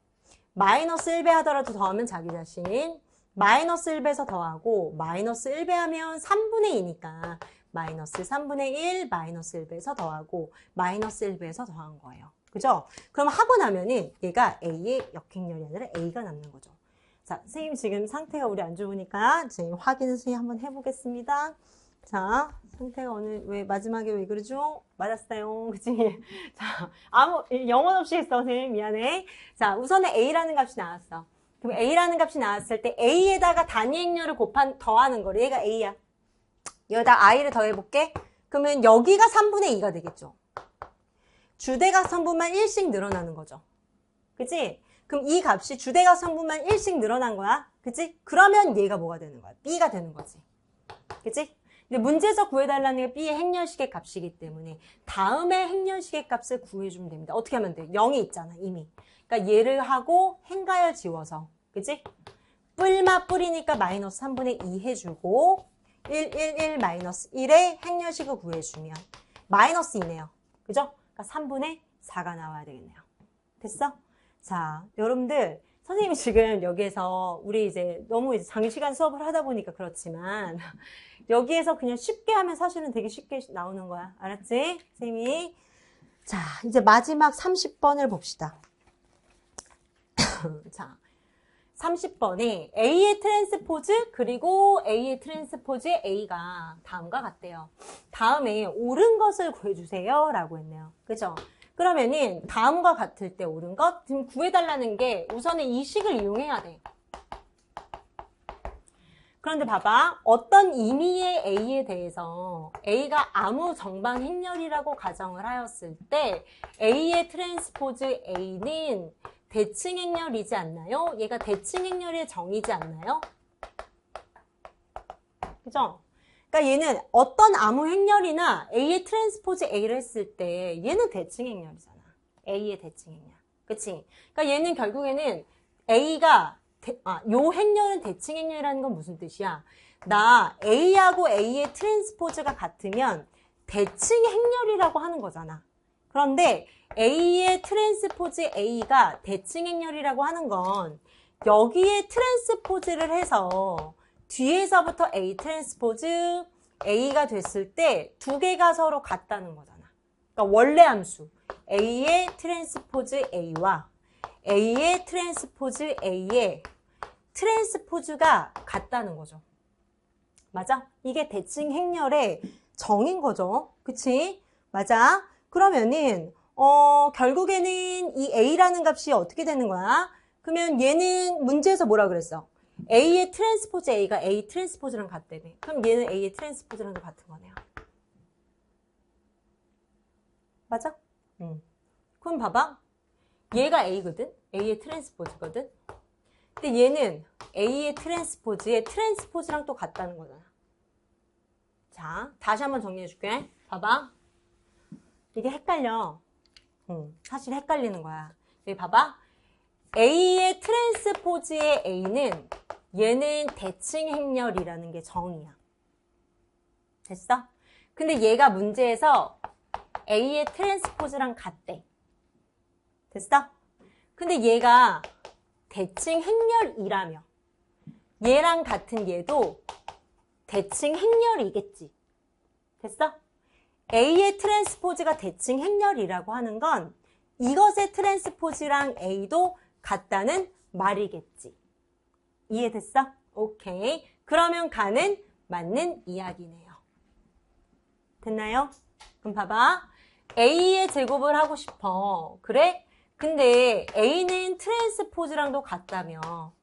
마이너스 1배 하더라도 더하면 자기 자신. 마이너스 1배에서 더하고 마이너스 1배 하면 3분의 2니까 마이너스 3분의 1 마이너스 1배에서 더하고 마이너스 1배에서 더한 거예요. 그죠? 그럼 하고 나면은 얘가 A의 역행렬이 아니라 A가 남는 거죠. 자, 선생님 지금 상태가 우리 안 좋으니까 지금 확인을 선생님 한번 해보겠습니다. 자, 상태가 오늘 왜 마지막에 왜 그러죠? 맞았어요. 그치? 자, 영혼 없이 했어, 선생님. 미안해. 자, 우선은 A라는 값이 나왔어. 그럼 A라는 값이 나왔을 때 A에다가 단위행렬을 더하는 거래. 얘가 A야. 여기다 I를 더해볼게. 그러면 여기가 3분의 2가 되겠죠. 주대각선분만 1씩 늘어나는 거죠. 그치? 그럼 이 값이 주대각선분만 1씩 늘어난 거야. 그치? 그러면 얘가 뭐가 되는 거야? B가 되는 거지. 그치? 근데 문제에서 구해달라는 게 B의 행렬식의 값이기 때문에 다음에 행렬식의 값을 구해주면 됩니다. 어떻게 하면 돼? 0이 있잖아, 이미. 그러니까 얘를 하고 행가열 지워서. 그치? 뿔마 뿔이니까 마이너스 3분의 2 해주고 1, 1, 1 마이너스 1의 행렬식을 구해주면 마이너스 2네요. 그죠? 그러니까 3분의 4가 나와야 되겠네요. 됐어? 자, 여러분들 선생님이 지금 여기에서 우리 이제 너무 이제 장시간 수업을 하다 보니까 그렇지만 여기에서 그냥 쉽게 하면 사실은 되게 쉽게 나오는 거야. 알았지? 선생님이. 자, 이제 마지막 30번을 봅시다. 자, 30번에 A의 트랜스포즈 그리고 A의 트랜스포즈의 A가 다음과 같대요. 다음에 옳은 것을 구해주세요 라고 했네요. 그죠? 그러면은 다음과 같을 때 옳은 것 지금 구해달라는 게 우선은 이 식을 이용해야 돼. 그런데 봐봐. 어떤 임의의 A에 대해서 A가 아무 정방 행렬이라고 가정을 하였을 때 A의 트랜스포즈 A는 대칭 행렬이지 않나요? 얘가 대칭 행렬의 정의지 않나요? 그죠? 그러니까 얘는 어떤 아무 행렬이나 A의 트랜스포즈 A를 했을 때 얘는 대칭 행렬이잖아. A의 대칭 행렬. 그치? 그러니까 얘는 결국에는 A가 요 행렬은 대칭 행렬이라는 건 무슨 뜻이야? 나 A하고 A의 트랜스포즈가 같으면 대칭 행렬이라고 하는 거잖아. 그런데 A의 트랜스포즈 A가 대칭 행렬이라고 하는 건 여기에 트랜스포즈를 해서 뒤에서부터 A 트랜스포즈 A가 됐을 때 두 개가 서로 같다는 거잖아. 그러니까 원래 함수 A의 트랜스포즈 A와 A의 트랜스포즈 A의 트랜스포즈가 같다는 거죠. 맞아? 이게 대칭 행렬의 정인 거죠. 그치? 맞아? 그러면은 결국에는 이 A라는 값이 어떻게 되는 거야? 그러면 얘는 문제에서 뭐라 그랬어? A의 트랜스포즈 A가 A 트랜스포즈랑 같다며. 그럼 얘는 A의 트랜스포즈랑도 같은 거네요. 맞아? 그럼 봐봐. 얘가 A거든? A의 트랜스포즈거든? 근데 얘는 A의 트랜스포즈의 트랜스포즈랑 또 같다는 거잖아. 자, 다시 한번 정리해 줄게. 봐봐. 이게 헷갈려. 사실 헷갈리는 거야. 여기 봐봐. A의 트랜스포즈의 A는 얘는 대칭 행렬이라는 게 정의야. 됐어? 근데 얘가 문제에서 A의 트랜스포즈랑 같대. 됐어? 근데 얘가 대칭 행렬이라며. 얘랑 같은 얘도 대칭 행렬이겠지. 됐어? A의 트랜스포즈가 대칭 행렬이라고 하는 건 이것의 트랜스포즈랑 A도 같다는 말이겠지. 이해됐어? 오케이. 그러면 가는 맞는 이야기네요. 됐나요? 그럼 봐봐. A의 제곱을 하고 싶어. 그래? 근데 A는 트랜스포즈랑도 같다며.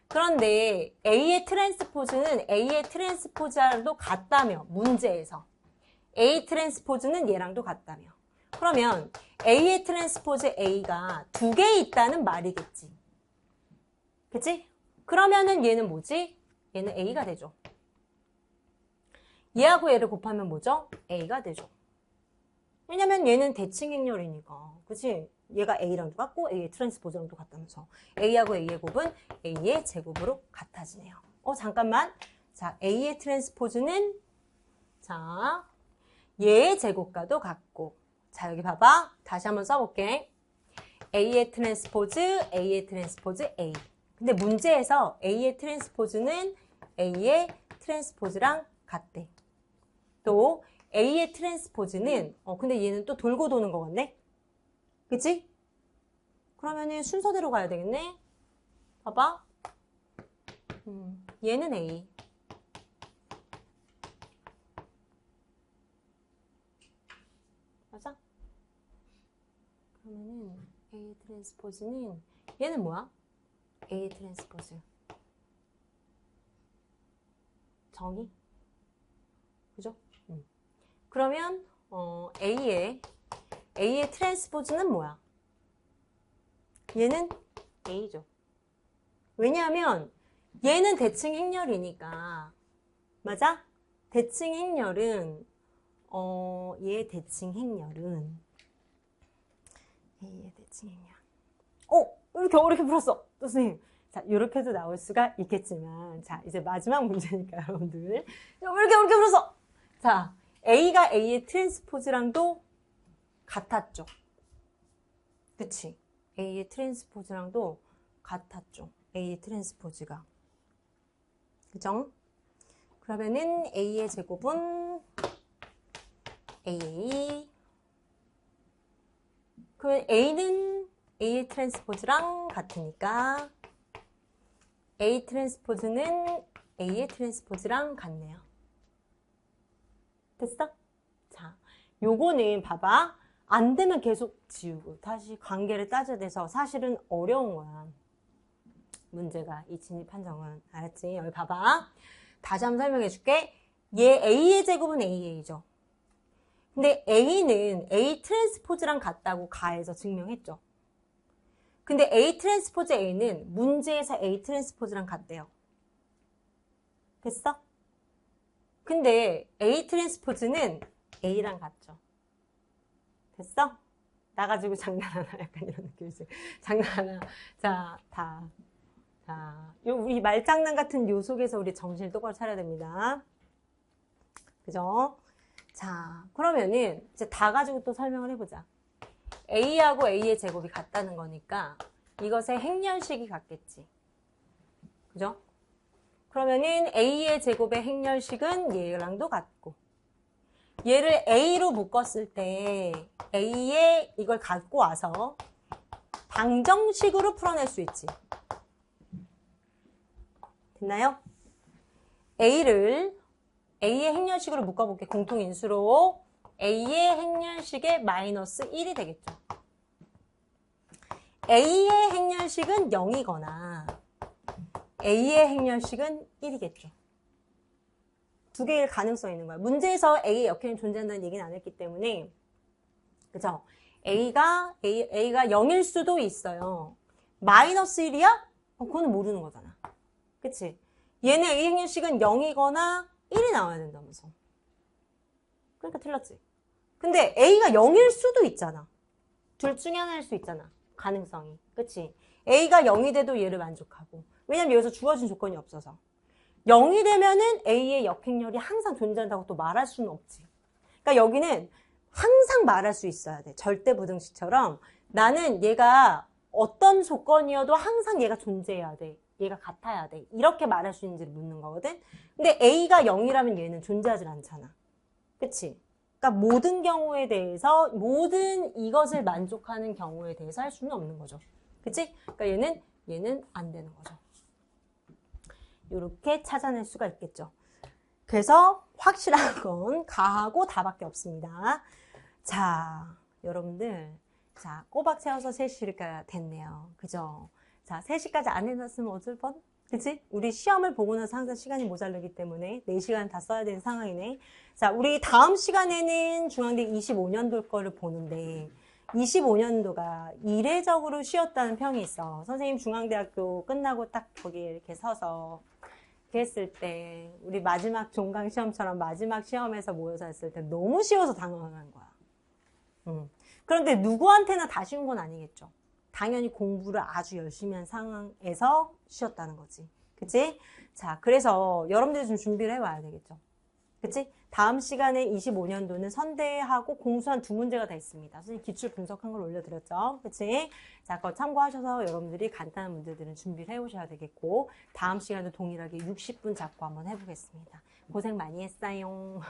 그런데 A의 트랜스포즈는 A의 트랜스포즈랑도 같다며. 문제에서. A 트랜스포즈는 얘랑도 같다며. 그러면 A의 트랜스포즈 A가 두 개 있다는 말이겠지. 그치? 그러면은 얘는 뭐지? 얘는 A가 되죠. 얘하고 얘를 곱하면 뭐죠? A가 되죠. 왜냐면 얘는 대칭 행렬이니까. 그치? 얘가 A랑도 같고 A의 트랜스포즈랑도 같다면서. A하고 A의 곱은 A의 제곱으로 같아지네요. 잠깐만. 자, A의 트랜스포즈는 자, 얘의 제곱과도 같고. 자, 여기 봐봐. 다시 한번 써볼게. A의 트랜스포즈, A의 트랜스포즈, A. 근데 문제에서 A의 트랜스포즈는 A의 트랜스포즈랑 같대. 또 A의 트랜스포즈는 근데 얘는 또 돌고 도는 거 같네? 그치? 그러면은 순서대로 가야 되겠네? 봐봐. 얘는 A. 맞아? 그러면은 A 트랜스포즈는 얘는 뭐야? A 트랜스포즈. 정의? 그죠? 그러면 A의 트랜스포즈는 뭐야? 얘는 A죠. 왜냐하면 얘는 대칭 행렬이니까. 맞아? 대칭 행렬은 얘의 대칭 행렬은 A의 대칭 행렬. 왜 이렇게 어렵게 풀었어? 선생님. 자, 이렇게도 나올 수가 있겠지만, 자, 이제 마지막 문제니까 여러분들. 이렇게 불어서, 자, A가 A의 트랜스포즈랑도 같았죠. 그치? A의 트랜스포즈랑도 같았죠. A의 트랜스포즈가. 그죠? 그러면은 A의 제곱은 AA. 그러면 A는 A의 트랜스포즈랑 같으니까 A 트랜스포즈는 A의 트랜스포즈랑 같네요. 됐어? 자, 요거는 봐봐. 안 되면 계속 지우고 다시 관계를 따져야 돼서 사실은 어려운 거야. 문제가 이 진입 판정은. 알았지? 여기 봐봐. 다시 한번 설명해 줄게. 얘 A의 제곱은 AA죠. 근데 A는 A 트랜스포즈랑 같다고 가해서 증명했죠. 근데 A 트랜스포즈 A는 문제에서 A 트랜스포즈랑 같대요. 됐어? 근데 A 트랜스포즈는 A랑 같죠. 됐어? 나가지고 장난하나? 약간 이런 느낌이지. 장난하나? 자, 이 말장난 같은 요 속에서 우리 정신을 똑바로 차려야 됩니다. 그죠? 자, 그러면은 이제 다 가지고 또 설명을 해보자. A하고 A의 제곱이 같다는 거니까 이것의 행렬식이 같겠지. 그죠? 그러면은 A의 제곱의 행렬식은 얘랑도 같고 얘를 A로 묶었을 때 A의 이걸 갖고 와서 방정식으로 풀어낼 수 있지. 됐나요? A를 A의 행렬식으로 묶어볼게. 공통인수로 A의 행렬식의 마이너스 1이 되겠죠. A의 행렬식은 0이거나 A의 행렬식은 1이겠죠. 두 개의 가능성이 있는 거야. 문제에서 A의 역행이 존재한다는 얘기는 안 했기 때문에 그죠? A가 0일 수도 있어요. 마이너스 1이야? 그거는 모르는 거잖아. 그치? 얘는 A 행렬식은 0이거나 1이 나와야 된다면서. 그러니까 틀렸지. 근데 A가 0일 수도 있잖아. 둘 중에 하나일 수 있잖아. 가능성이. 그치? A가 0이 돼도 얘를 만족하고. 왜냐면 여기서 주어진 조건이 없어서. 0이 되면은 A의 역행렬이 항상 존재한다고 또 말할 수는 없지. 그러니까 여기는 항상 말할 수 있어야 돼. 절대부등식처럼 나는 얘가 어떤 조건이어도 항상 얘가 존재해야 돼. 얘가 같아야 돼. 이렇게 말할 수 있는지를 묻는 거거든. 근데 A가 0이라면 얘는 존재하지 않잖아. 그치? 그러니까 모든 경우에 대해서 모든 이것을 만족하는 경우에 대해서 할 수는 없는 거죠. 그치? 그러니까 얘는 안 되는 거죠. 이렇게 찾아낼 수가 있겠죠. 그래서 확실한 건 가하고 다밖에 없습니다. 자, 여러분들, 자, 꼬박 채워서 3시가 됐네요. 그죠? 자, 3시까지 안 해놨으면 어쩔 뻔? 그치? 우리 시험을 보고 나서 항상 시간이 모자르기 때문에 4시간 다 써야 되는 상황이네. 자, 우리 다음 시간에는 중앙대 25년도 거를 보는데 25년도가 이례적으로 쉬었다는 평이 있어. 선생님 중앙대학교 끝나고 딱 거기에 이렇게 서서 이렇게 했을 때 우리 마지막 종강 시험처럼 마지막 시험에서 모여서 했을 때 너무 쉬워서 당황한 거야. 그런데 누구한테나 다 쉬운 건 아니겠죠. 당연히 공부를 아주 열심히 한 상황에서 쉬었다는 거지. 그치? 자, 그래서 여러분들이 좀 준비를 해와야 되겠죠. 그치? 다음 시간에 25년도는 선대하고 공수한 2문제가 다 있습니다. 선생님 기출 분석한 걸 올려드렸죠. 그치? 자, 그거 참고하셔서 여러분들이 간단한 문제들은 준비를 해오셔야 되겠고, 다음 시간도 동일하게 60분 잡고 한번 해보겠습니다. 고생 많이 했어요.